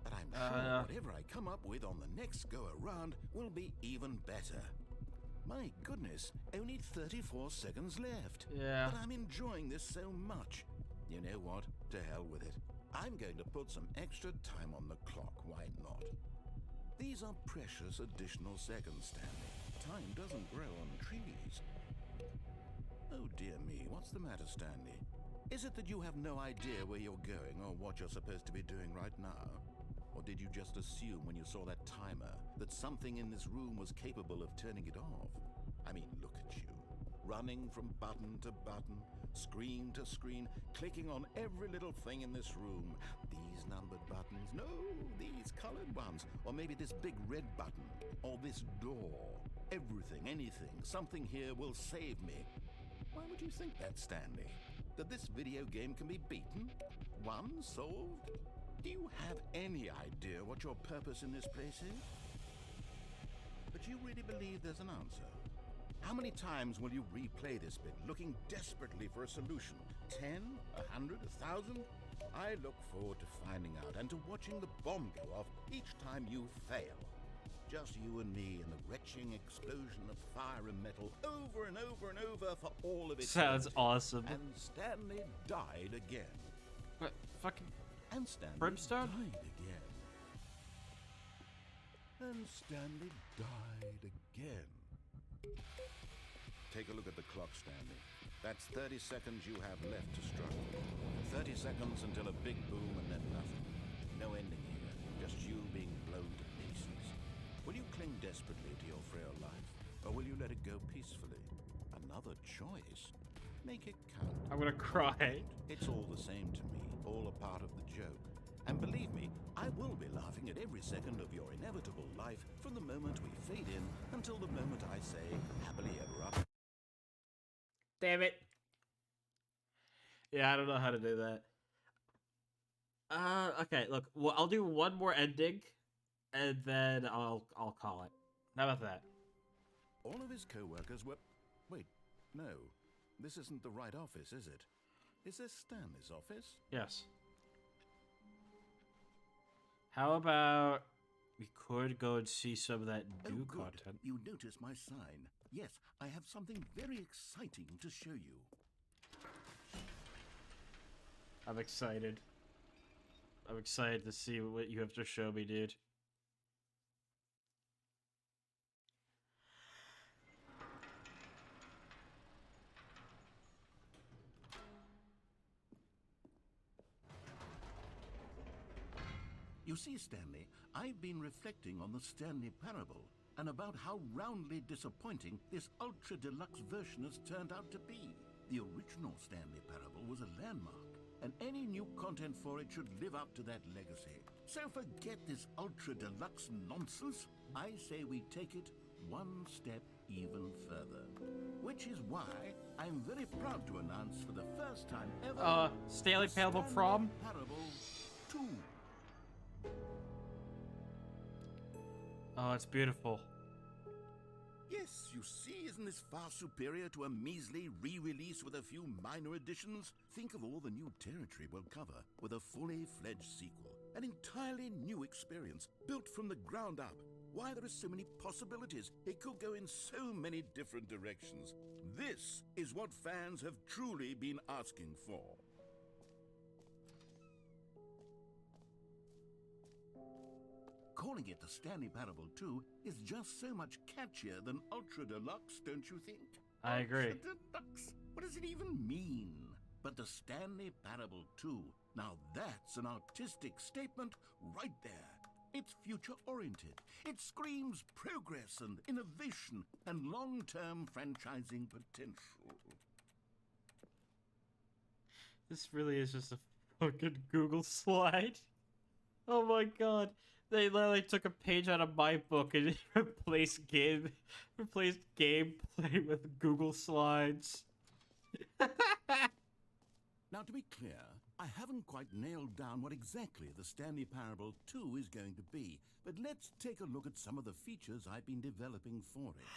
But I'm sure whatever I come up with on the next go-around will be even better. My goodness, only 34 seconds left. Yeah. But I'm enjoying this so much. You know what? To hell with it. I'm going to put some extra time on the clock, why not? These are precious additional seconds, Stanley. Time doesn't grow on trees. Oh dear me, what's the matter, Stanley? Is it that you have no idea where you're going or what you're supposed to be doing right now? Or did you just assume when you saw that timer that something in this room was capable of turning it off? I mean, look at you. Running from button to button, screen to screen, clicking on every little thing in this room. These numbered buttons, no, these colored ones. Or maybe this big red button, or this door. Everything, anything, something here will save me. Why would you think that, Stanley? That this video game can be beaten? Won? Solved? Do you have any idea what your purpose in this place is? But you really believe there's an answer? How many times will you replay this bit, looking desperately for a solution? 10? 100? 1,000? I look forward to finding out and to watching the bomb go off each time you fail. Just you and me and the retching explosion of fire and metal over and over and over for all of it. Sounds awesome. And Stanley died again. What? Fucking. And Stanley Brimstone? died again. And Stanley died again. Take a look at the clock, Stanley. That's 30 seconds you have left to struggle. 30 seconds until a big boom and then nothing. No ending here. Just you being blown to pieces. Will you cling desperately to your frail life? Or will you let it go peacefully? Another choice. Make it count. I'm gonna cry. It's all the same to me, all a part of the joke. And believe me, I will be laughing at every second of your inevitable life from the moment we fade in until the moment I say, happily ever after. Damn it. Yeah, I don't know how to do that. Okay, look, well, I'll do one more ending, and then I'll call it. How about that? All of his co-workers were... Wait, no. This isn't the right office, is it? Is this Stanley's office? Yes. How about we could go and see some of that new good. content? You notice my sign. Yes, I have something very exciting to show you. I'm excited. I'm excited to see what you have to show me, dude. You see, Stanley, I've been reflecting on the Stanley Parable and about how roundly disappointing this ultra deluxe version has turned out to be. The original Stanley Parable was a landmark, and any new content for it should live up to that legacy. So forget this ultra deluxe nonsense. I say we take it one step even further. Which is why I'm very proud to announce for the first time ever... Stanley Parable Prom? Parable 2. Oh, it's beautiful. Yes, This, you see, isn't this far superior to a measly re-release with a few minor additions? Think of all the new territory we'll cover with a fully fledged sequel. An entirely new experience, built from the ground up. Why, there are so many possibilities. It could go in so many different directions. This is what fans have truly been asking for. Calling it the Stanley Parable 2 is just so much catchier than Ultra Deluxe, don't you think? I agree. Ultra Deluxe? What does it even mean? But the Stanley Parable 2, now that's an artistic statement right there. It's future-oriented. It screams progress and innovation and long-term franchising potential. This really is just a fucking Google slide. Oh my god. They literally took a page out of my book and replaced gameplay with Google Slides. Now, to be clear, I haven't quite nailed down what exactly the Stanley Parable 2 is going to be, but let's take a look at some of the features I've been developing for it.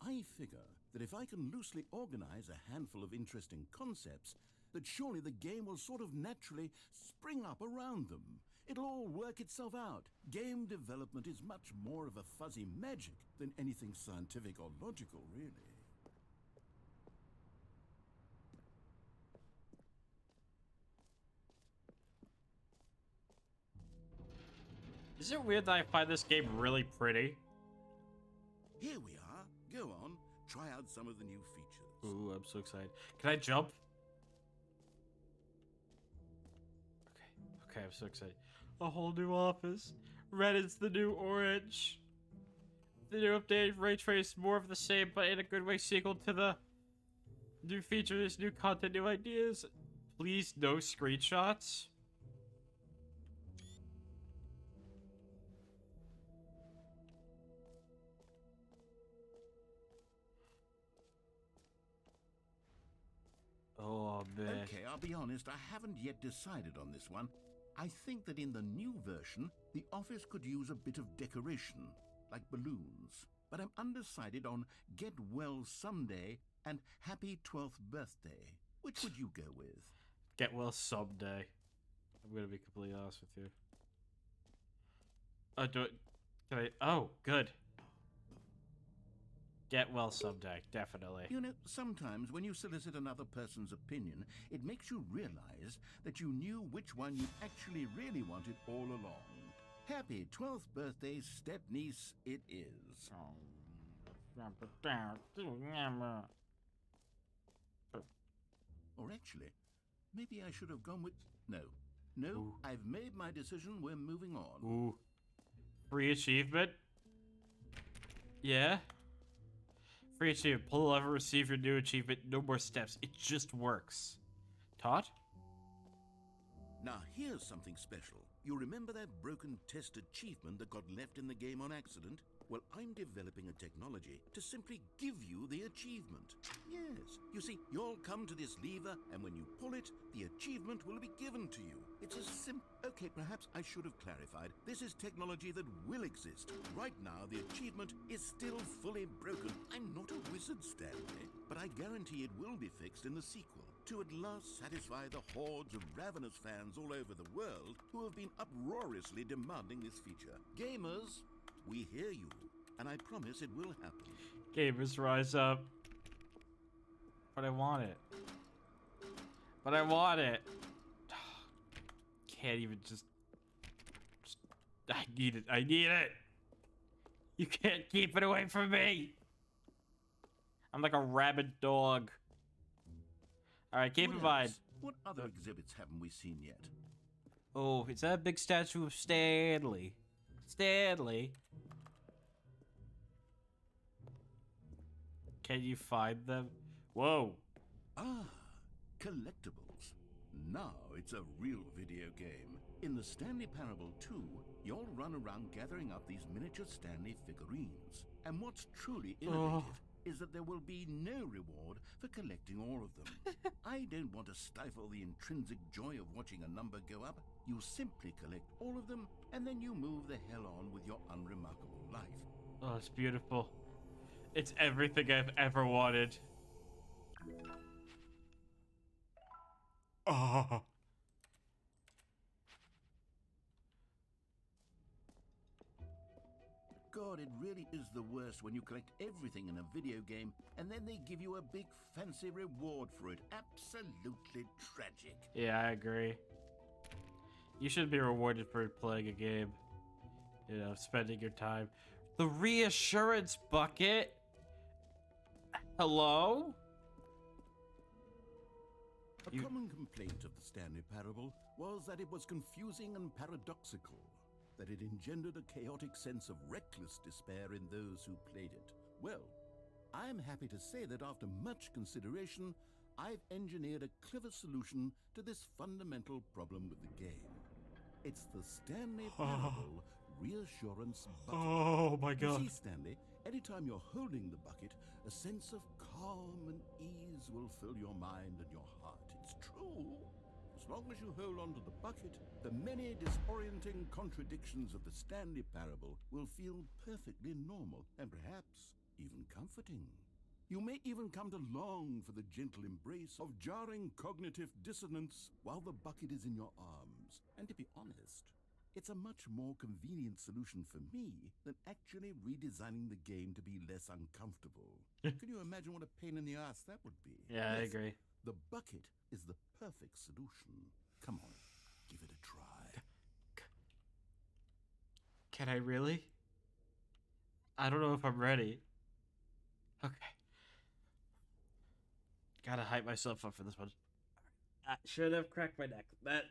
I figure that if I can loosely organize a handful of interesting concepts, that surely the game will sort of naturally spring up around them. It'll all work itself out. Game development is much more of a fuzzy magic than anything scientific or logical, really. Is it weird that I find this game really pretty? Here we are. Go on, try out some of the new features. Ooh, I'm so excited. Can I jump? Okay, I'm so excited. A whole new office. Red is the new orange. The new updated ray trace, more of the same, but in a good way, sequel to the new features, new content, new ideas. Please, no screenshots. Oh, man. Okay, I'll be honest, I haven't yet decided on this one. I think that in the new version, the office could use a bit of decoration, like balloons. But I'm undecided on Get Well Someday and Happy 12th Birthday. Which would you go with? Get well someday. I'm gonna be completely honest with you. Oh, do it. Can I? Oh, good. Get well someday, definitely. You know, sometimes when you solicit another person's opinion, it makes you realize that you knew which one you actually really wanted all along. Happy 12th birthday, step-niece, it is. Or actually, maybe I should have gone with... No. No, Ooh. I've made my decision, we're moving on. Ooh. Free achievement? Yeah? Free achievement. Pull the lever, receive your new achievement. No more steps. It just works. Todd? Now, here's something special. You remember that broken test achievement that got left in the game on accident? Well, I'm developing a technology to simply give you the achievement. Yes, you see, you'll come to this lever, and when you pull it, the achievement will be given to you. It's as simple... Okay, perhaps I should have clarified. This is technology that will exist. Right now, the achievement is still fully broken. I'm not a wizard, Stanley, but I guarantee it will be fixed in the sequel to at last satisfy the hordes of ravenous fans all over the world who have been uproariously demanding this feature. Gamers, we hear you, and I promise it will happen. Gamers rise up. But I want it. But I want it. Can't even just... I need it. I need it. You can't keep it away from me. I'm like a rabid dog. Alright, keep in mind. What other exhibits haven't we seen yet? Oh, is that a big statue of Stanley? Stanley. Can you find them? Whoa. Ah, collectibles. Now it's a real video game. In the Stanley Parable 2, you'll run around gathering up these miniature Stanley figurines. And what's truly innovative is that there will be no reward for collecting all of them. I don't want to stifle the intrinsic joy of watching a number go up. You simply collect all of them, and then you move the hell on with your unremarkable life. Oh, it's beautiful. It's everything I've ever wanted. Oh. God, it really is the worst when you collect everything in a video game and then they give you a big fancy reward for it. Absolutely tragic. Yeah, I agree. You should be rewarded for playing a game. You know, spending your time. The reassurance bucket? Hello? A common complaint of the Stanley Parable was that it was confusing and paradoxical, that it engendered a chaotic sense of reckless despair in those who played it. Well, I am happy to say that after much consideration, I've engineered a clever solution to this fundamental problem with the game. It's the Stanley Parable Reassurance Bucket. Oh my You god. see, Stanley, anytime you're holding the bucket, a sense of calm and ease will fill your mind and your heart. It's true. As long as you hold on to the bucket, the many disorienting contradictions of the Stanley Parable will feel perfectly normal and perhaps even comforting. You may even come to long for the gentle embrace of jarring cognitive dissonance while the bucket is in your arms. And to be honest, it's a much more convenient solution for me than actually redesigning the game to be less uncomfortable. Can you imagine what a pain in the ass that would be? Yeah, I Yes, agree. the bucket is the perfect solution. Come on, give it a try. Can I really? I don't know if I'm ready. Okay. Gotta hype myself up for this one. I should have cracked my neck.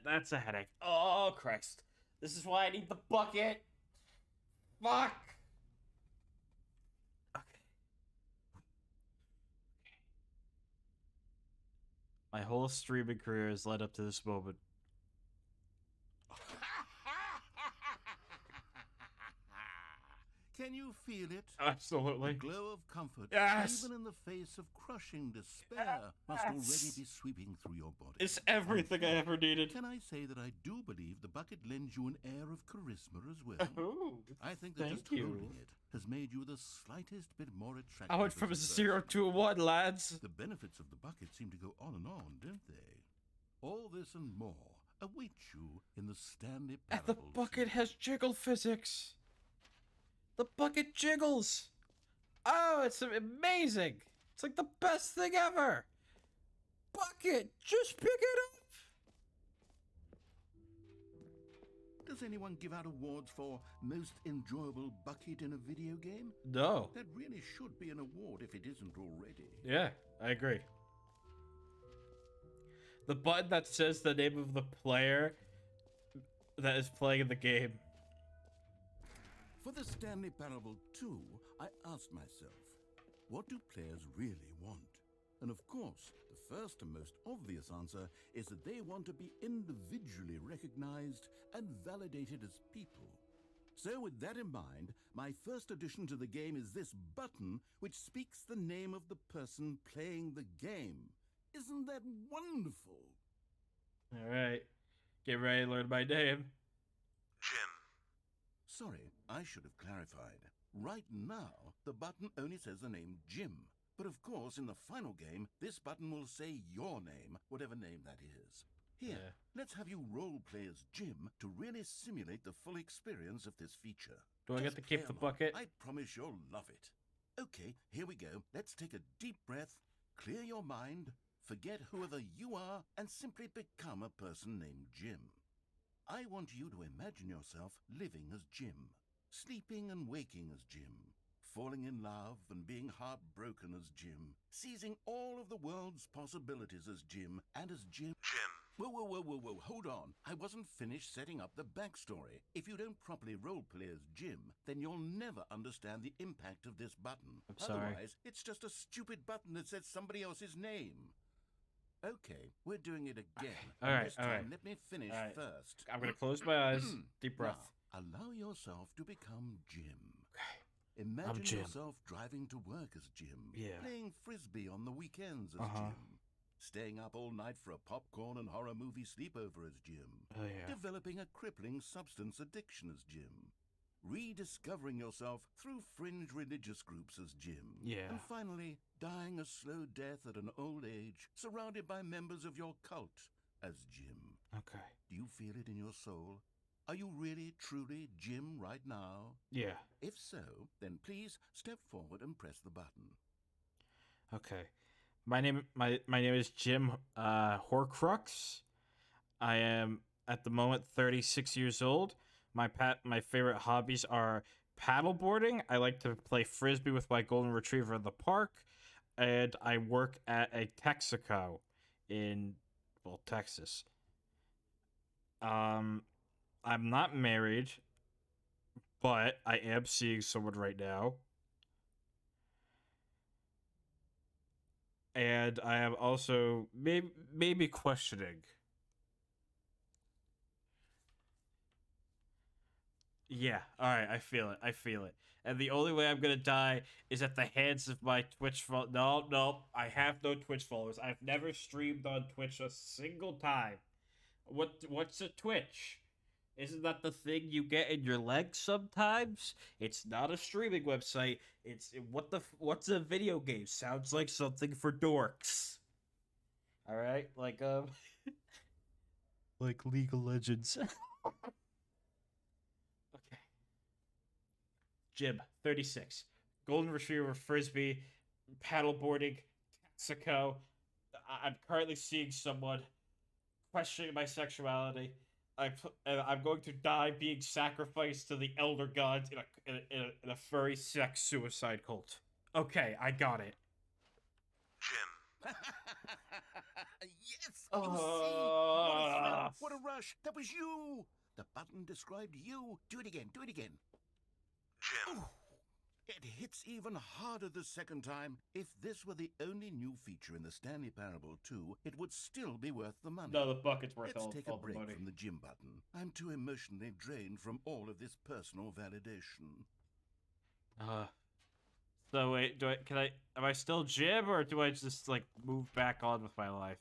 That's a headache. Oh, Christ. This is why I need the bucket. Fuck. Okay. My whole streaming career has led up to this moment. Can you feel it? Absolutely. The glow of comfort, Yes! even in the face of crushing despair, must already be sweeping through your body. It's everything I ever needed. Can I say that I do believe the bucket lends you an air of charisma as well? Ooh, I think that thank just you. holding it has made you the slightest bit more attractive. I went from a as 0 person. to a 1, lads. The benefits of the bucket seem to go on and on, don't they? All this and more await you in the Stanley And Parable. the bucket has jiggle physics. The bucket jiggles. Oh, it's amazing. It's like the best thing ever. Bucket, just pick it up. Does anyone give out awards for most enjoyable bucket in a video game? No. That really should be an award if it isn't already. Yeah, I agree. The button that says the name of the player that is playing in the game. For the Stanley Parable 2, I asked myself, what do players really want? And of course, the first and most obvious answer is that they want to be individually recognized and validated as people. So with that in mind, my first addition to the game is this button which speaks the name of the person playing the game. Isn't that wonderful? All right. Get ready to learn my name. Jim. Sorry, I should have clarified. Right now, the button only says the name Jim. But of course, in the final game, this button will say your name, whatever name that is. Here, Yeah. let's have you role play as Jim to really simulate the full experience of this feature. Do I get Just to keep play the along. bucket? I promise you'll love it. Okay, here we go. Let's take a deep breath, clear your mind, forget whoever you are, and simply become a person named Jim. I want you to imagine yourself living as Jim, sleeping and waking as Jim, falling in love and being heartbroken as Jim, seizing all of the world's possibilities as Jim, and as Jim. Whoa, hold on. I wasn't finished setting up the backstory. If you don't properly roleplay as Jim, then you'll never understand the impact of this button. I'm sorry. Otherwise, it's just a stupid button that says somebody else's name. Okay, we're doing it again. All And right, this all time, right. let me finish All right. first. I'm gonna close my eyes. Deep breath. Now, allow yourself to become Jim. Okay. Imagine Jim. yourself driving to work as Jim, Yeah. playing frisbee on the weekends as Uh-huh. Jim, staying up all night for a popcorn and horror movie sleepover as Jim, Oh yeah. developing a crippling substance addiction as Jim, rediscovering yourself through fringe religious groups as Jim. Yeah. And finally, dying a slow death at an old age, surrounded by members of your cult as Jim. Okay. Do you feel it in your soul? Are you really, truly Jim right now? Yeah. If so, then please step forward and press the button. Okay. My name is Jim Horcrux. I am at the moment 36 years old. My favorite hobbies are paddleboarding. I like to play frisbee with my golden retriever in the park, and I work at a Texaco in Texas. I'm not married, but I am seeing someone right now. And I am also maybe questioning. Yeah, alright, I feel it. I feel it. And the only way I'm gonna die is at the hands of my Twitch No, I have no Twitch followers. I've never streamed on Twitch a single time. What's a Twitch? Isn't that the thing you get in your legs sometimes? It's not a streaming website. What's a video game? Sounds like something for dorks. All right, like like League of Legends. Okay. Jim, 36. Golden Retriever, Frisbee, paddleboarding, Texaco. I'm currently seeing someone, questioning my sexuality. I'm going to die being sacrificed to the Elder Gods in a furry sex suicide cult. Okay, I got it. Jim. Yes! You see? What a thrill! What a rush! That was you! The button described you. Do it again. Do it again. Jim. Ooh, it hits even harder the second time. If this were the only new feature in the Stanley Parable 2, it would still be worth the money. No, the bucket's worth Let's all take a the break money. from the Jim button. I'm too emotionally drained from all of this personal validation. So wait, am I still Jim, or do I just, like, move back on with my life?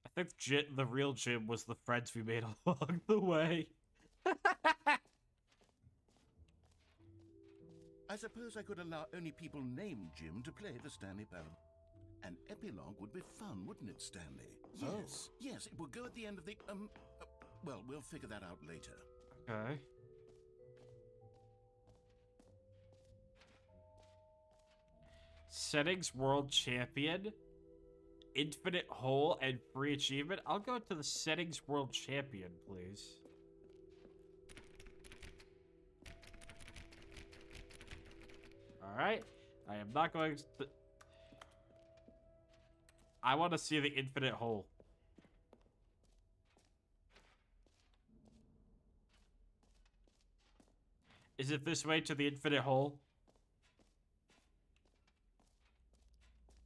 I think the real Jim was the friends we made along the way. I suppose I could allow only people named Jim to play the Stanley Parable. An epilogue would be fun, wouldn't it, Stanley? Yes, yes, it will go at the end of the, well, we'll figure that out later. Okay. Settings World Champion, Infinite Hole, and Free Achievement. I'll go to the Settings World Champion, please. Alright. I am not going to... I want to see the Infinite Hole. Is it this way to the Infinite Hole?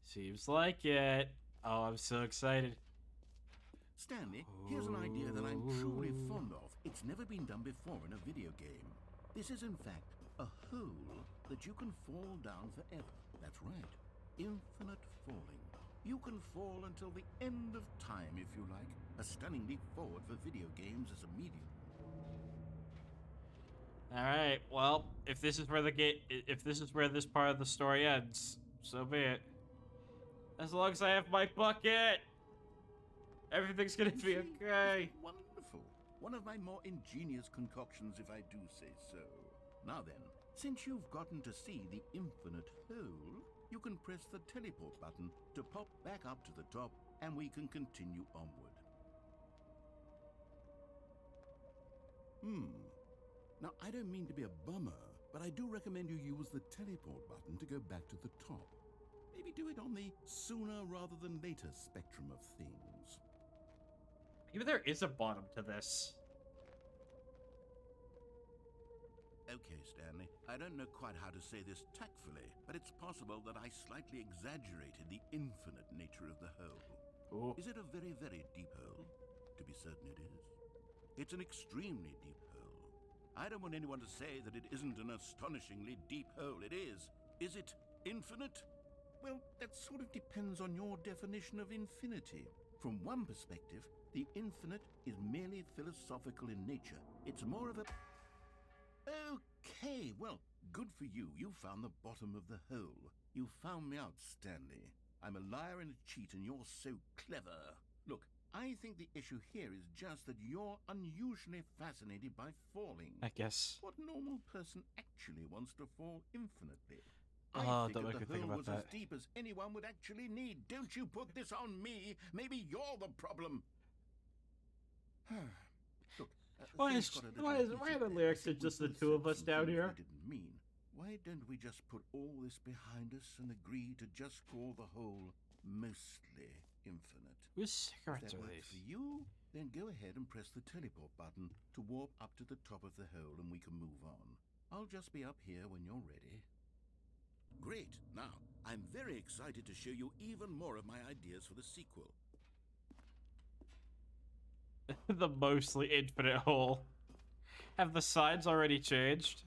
Seems like it. Oh, I'm so excited. Stanley, here's an idea that I'm truly fond of. It's never been done before in a video game. This is, in fact, a hole that you can fall down forever. That's right. Infinite falling. You can fall until the end of time, if you like. A stunning leap forward for video games as a medium. Alright, well, if this is where this part of the story ends, so be it. As long as I have my bucket, everything's gonna be okay. Wonderful. One of my more ingenious concoctions, if I do say so. Now then, since you've gotten to see the infinite hole, you can press the teleport button to pop back up to the top, and we can continue onward. Now, I don't mean to be a bummer, but I do recommend you use the teleport button to go back to the top. Maybe do it on the sooner rather than later spectrum of things. Maybe there is a bottom to this. Okay, Stanley, I don't know quite how to say this tactfully, but it's possible that I slightly exaggerated the infinite nature of the hole. Ooh. Is it a very, very deep hole? To be certain it is. It's an extremely deep hole. I don't want anyone to say that it isn't an astonishingly deep hole. It is. Is it infinite? Well, that sort of depends on your definition of infinity. From one perspective, the infinite is merely philosophical in nature. It's more of a... Okay, well, good for you. You found the bottom of the hole. You found me out, Stanley. I'm a liar and a cheat, and you're so clever. Look, I think the issue here is just that you're unusually fascinated by falling. I guess. What normal person actually wants to fall infinitely? Oh, I don't make me figured the think hole about was that. as deep as anyone would actually need. Don't you put this on me. Maybe you're the problem. Look, Why things is got a little why heated are the there. lyrics I think just we the both two of said us some down things here? we didn't mean. Why don't we just put all this behind us and agree to just call the hole mostly infinite? Whose If cigarettes that are works for these? you, then go ahead and press the teleport button to warp up to the top of the hole and we can move on. I'll just be up here when you're ready. Great. Now, I'm very excited to show you even more of my ideas for the sequel. The mostly infinite hole. Have the sides already changed?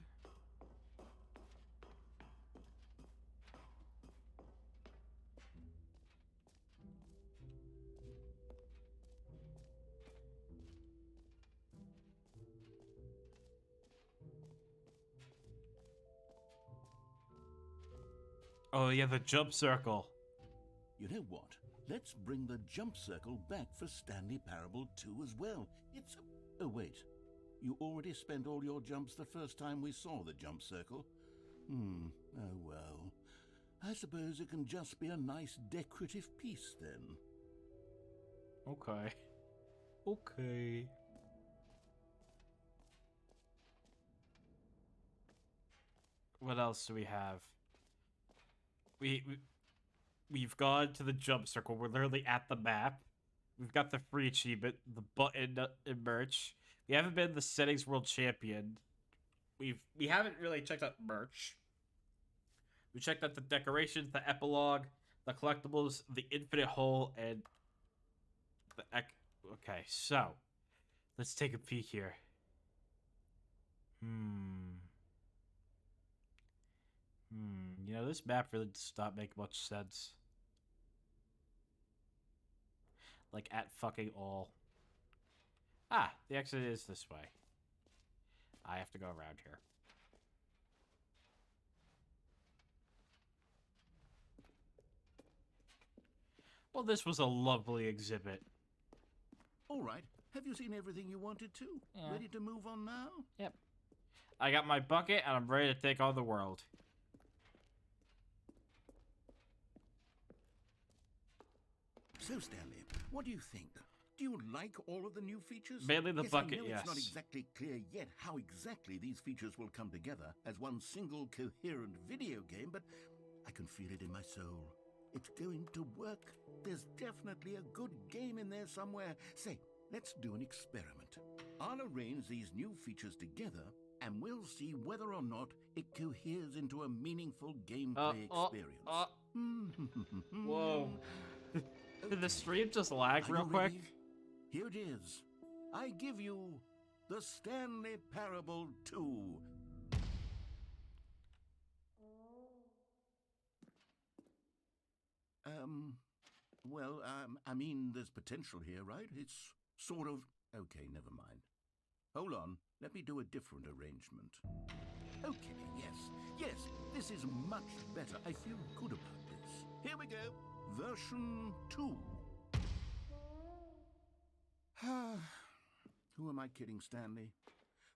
Oh yeah, the jump circle. You know what? Let's bring the jump circle back for Stanley Parable 2 as well. It's a... Oh, wait. You already spent all your jumps the first time we saw the jump circle. Oh well. I suppose it can just be a nice decorative piece then. Okay. Okay. What else do we have? We've gone to the jump circle. We're literally at the map. We've got the free achievement, the button and merch. We haven't been the settings world champion. We haven't really checked out merch. We checked out the decorations, the epilogue, the collectibles, the infinite hole, and the okay, so let's take a peek here. You know, this map really does not make much sense. Like, at fucking all. Ah, the exit is this way. I have to go around here. Well, this was a lovely exhibit. All right. Have you seen everything you wanted to? Yeah. Ready to move on now? Yep. I got my bucket, and I'm ready to take on the world. So, Stanley, what do you think? Do you like all of the new features? Mainly the bucket, I know yes. It's not exactly clear yet how exactly these features will come together as one single coherent video game, but I can feel it in my soul. It's going to work. There's definitely a good game in there somewhere. Say, let's do an experiment. I'll arrange these new features together, and we'll see whether or not it coheres into a meaningful gameplay experience. Whoa. Did the stream just lag Are real you quick? ready? Here it is. I give you the Stanley Parable 2. I mean, there's potential here, right? It's sort of... Okay, never mind. Hold on, let me do a different arrangement. Okay, yes, this is much better. I feel good about this. Here we go. Version 2. Who am I kidding, Stanley?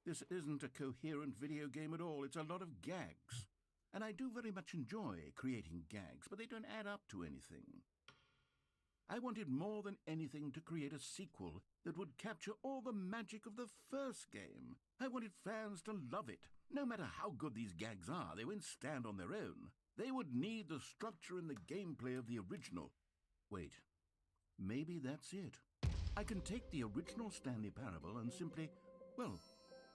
This isn't a coherent video game at all. It's a lot of gags. And I do very much enjoy creating gags, but they don't add up to anything. I wanted more than anything to create a sequel that would capture all the magic of the first game. I wanted fans to love it. No matter how good these gags are, they won't stand on their own. They would need the structure and the gameplay of the original. Wait, maybe that's it. I can take the original Stanley Parable and simply, well,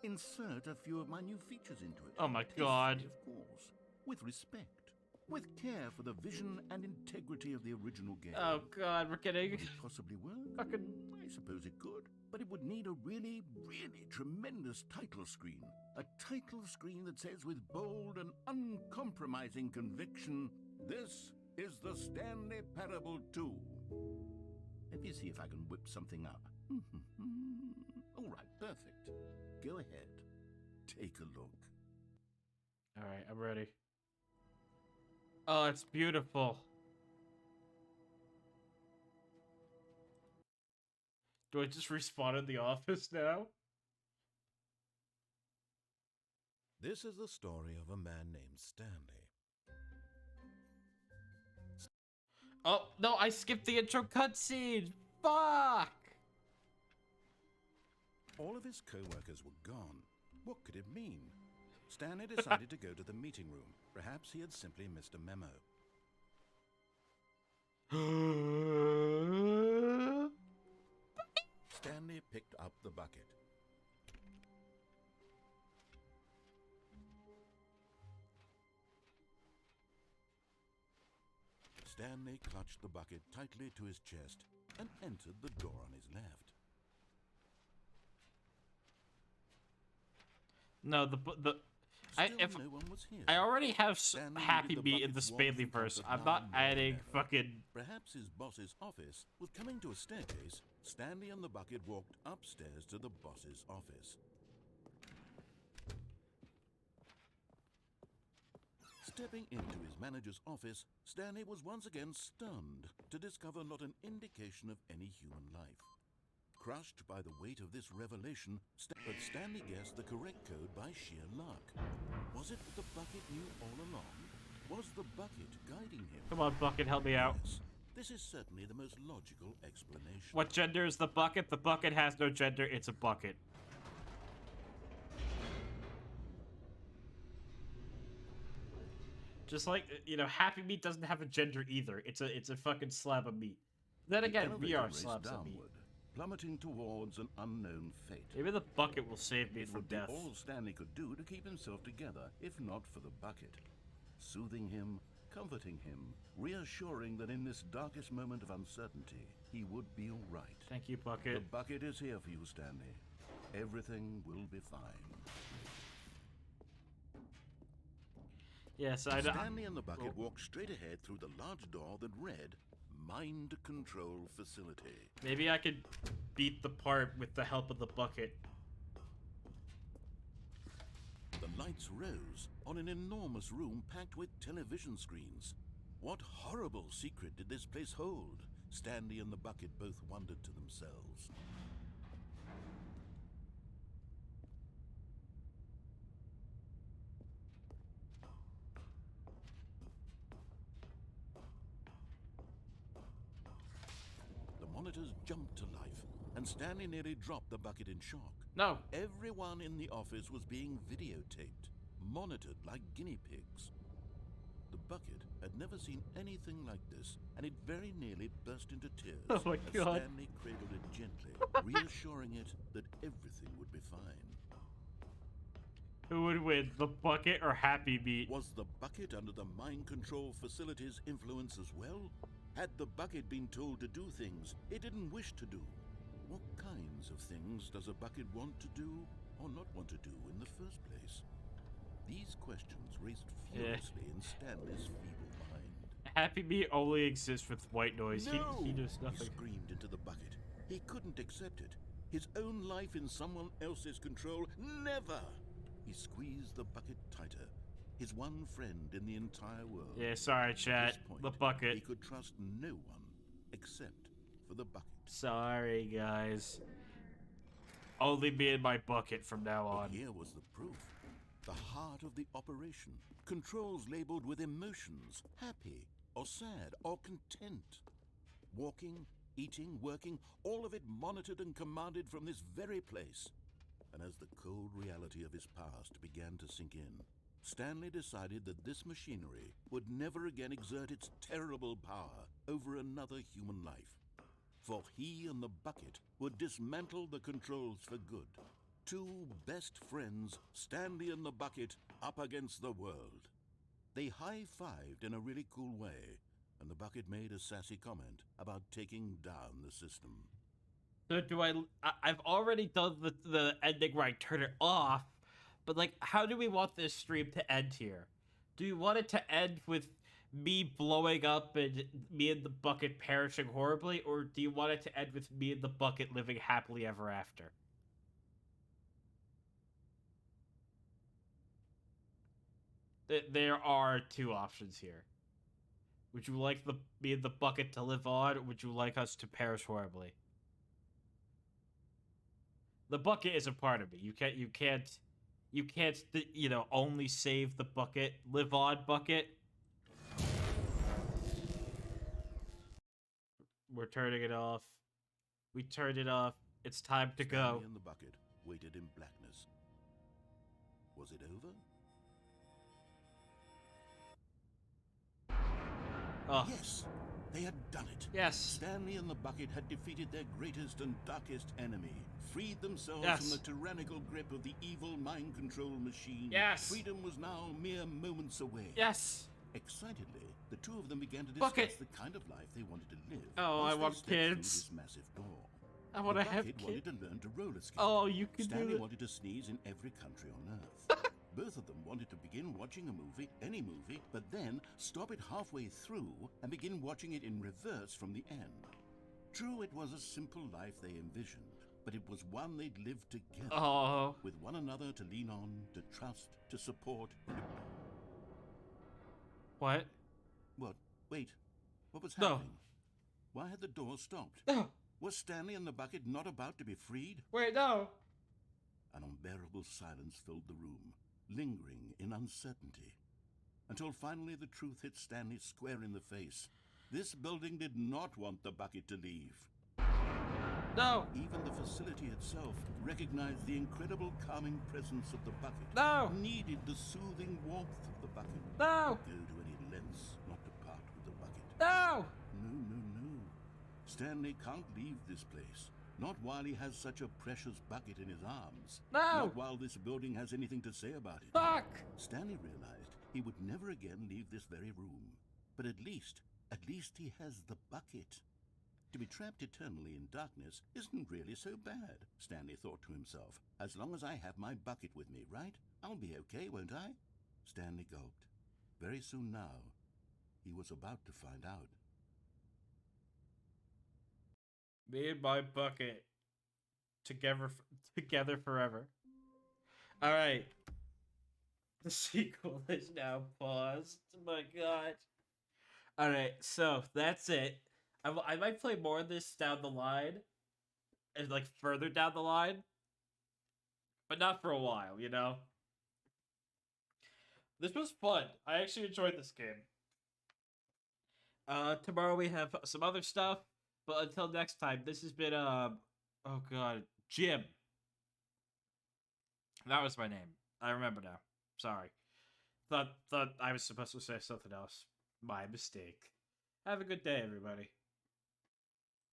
insert a few of my new features into it. Oh my Tastefully, God. of course, with respect. With care for the vision and integrity of the original game. Oh god, we're getting... Would it possibly work? Fucking... I suppose it could, but it would need a really, really tremendous title screen. A title screen that says with bold and uncompromising conviction, "This is the Stanley Parable 2." Let me see if I can whip something up. All right, perfect. Go ahead. Take a look. All right, I'm ready. Oh, it's beautiful. Do I just respawn in the office now? This is the story of a man named Stanley. Oh, no, I skipped the intro cutscene. Fuck! All of his co-workers were gone. What could it mean? Stanley decided to go to the meeting room. Perhaps he had simply missed a memo. Stanley picked up the bucket. Stanley clutched the bucket tightly to his chest and entered the door on his left. No, Still no one was here. I already have Stanley Happy needed the Meat in the bucket's warmth Spadley and verse. comfort I'm now not more than adding ever. fucking. Perhaps his boss's office was coming to a staircase. Stanley and the bucket walked upstairs to the boss's office. Stepping into his manager's office, Stanley was once again stunned to discover not an indication of any human life. Crushed by the weight of this revelation, but Stanley guessed the correct code by sheer luck. Was it that the bucket knew all along? Was the bucket guiding him? Come on, Bucket, help me out. Yes, this is certainly the most logical explanation. What gender is the bucket? The bucket has no gender. It's a bucket. Just like, you know, Happy Meat doesn't have a gender either. It's a fucking slab of meat. Then The again, we elevator are raced slabs of meat. downward, plummeting towards an unknown fate. Maybe the bucket will save me It from would be death. all Stanley could do to keep himself together, if not for the bucket. Soothing him, comforting him, reassuring that in this darkest moment of uncertainty, he would be all right. Thank you, The Bucket. bucket is here for you, Stanley. Everything will be fine. Yes, I know. Stanley and the bucket walked straight ahead through the large door that read, Mind Control Facility. Maybe I could beat the part with the help of the bucket. The lights rose on an enormous room packed with television screens. What horrible secret did this place hold? Stanley and the bucket both wondered to themselves. The monitors jumped to life, and Stanley nearly dropped the bucket in shock. No. Everyone in the office was being videotaped, monitored like guinea pigs. The bucket had never seen anything like this, and it very nearly burst into tears Oh my as God. Stanley cradled it gently, reassuring it that everything would be fine. Who would win, the bucket or Happy Meat? Was the bucket under the mind control facility's influence as well? Had the bucket been told to do things it didn't wish to do? What kinds of things does a bucket want to do or not want to do in the first place? These questions raced furiously in Stanley's feeble mind. Happy Meat only exists with white noise. No! He does He nothing. screamed into the bucket. He couldn't accept it. His own life in someone else's control? Never! He squeezed the bucket tighter. His one friend in the entire world. Yeah, sorry, At chat. this point, The bucket. He could trust no one except for the bucket. Sorry, guys. Only me and my bucket from now But on. here was the proof. The heart of the operation. Controls labeled with emotions. Happy, or sad, or content. Walking, eating, working, all of it monitored and commanded from this very place. And as the cold reality of his past began to sink in, Stanley decided that this machinery would never again exert its terrible power over another human life. For he and the bucket would dismantle the controls for good. Two best friends, Stanley and the bucket, up against the world. They high-fived in a really cool way, and the bucket made a sassy comment about taking down the system. So do I've already done the ending where I turn it off, but like, how do we want this stream to end here? Do we want it to end with me blowing up and me and the bucket perishing horribly, or do you want it to end with me and the bucket living happily ever after? There are two options here. Would you like me and the bucket to live on, or would you like us to perish horribly? The bucket is a part of me. You can't, only save the bucket. Live on, bucket. We're turning it off. We turned it off. It's time to go. Stanley and the bucket waited in blackness. Was it over? Oh. Yes, they had done it. Yes. Stanley and the bucket had defeated their greatest and darkest enemy, freed themselves Yes. from the tyrannical grip of the evil mind control machine. Yes. Freedom was now mere moments away. Yes. Excitedly, the two of them began to discuss Bucket. the kind of life they wanted to live. Oh, once I they want stepped through kids. this massive door. I want to The have bucket wanted kids. to learn to roller skate. Oh, you can Stanley do it. wanted to sneeze in every country on Earth. Both of them wanted to begin watching a movie, any movie, but then stop it halfway through and begin watching it in reverse from the end. True, it was a simple life they envisioned, but it was one they'd lived together, Oh. with one another to lean on, to trust, to support. What? What? Wait. What was No. happening? Why had the door stopped? No. Was Stanley and the bucket not about to be freed? Wait, no. An unbearable silence filled the room, lingering in uncertainty, until finally the truth hit Stanley square in the face. This building did not want the bucket to leave. No. Even the facility itself recognized the incredible calming presence of the bucket. No. Needed the soothing warmth of the bucket. No. Go to any lengths not to part with the bucket. No. No. Stanley can't leave this place. Not while he has such a precious bucket in his arms. No. Not while this building has anything to say about it. Fuck. Stanley realized he would never again leave this very room. But at least he has the bucket. To be trapped eternally in darkness isn't really so bad, Stanley thought to himself. As long as I have my bucket with me, right? I'll be okay, won't I? Stanley gulped. Very soon now, he was about to find out. Me and my bucket. Together forever. Alright. The sequel is now paused. My god. Alright, so that's it. I might play more of this down the line. And like further down the line. But not for a while, you know? This was fun. I actually enjoyed this game. Tomorrow we have some other stuff. But until next time, this has been, oh god, Jim. That was my name. I remember now. Sorry. Thought I was supposed to say something else. My mistake. Have a good day, everybody.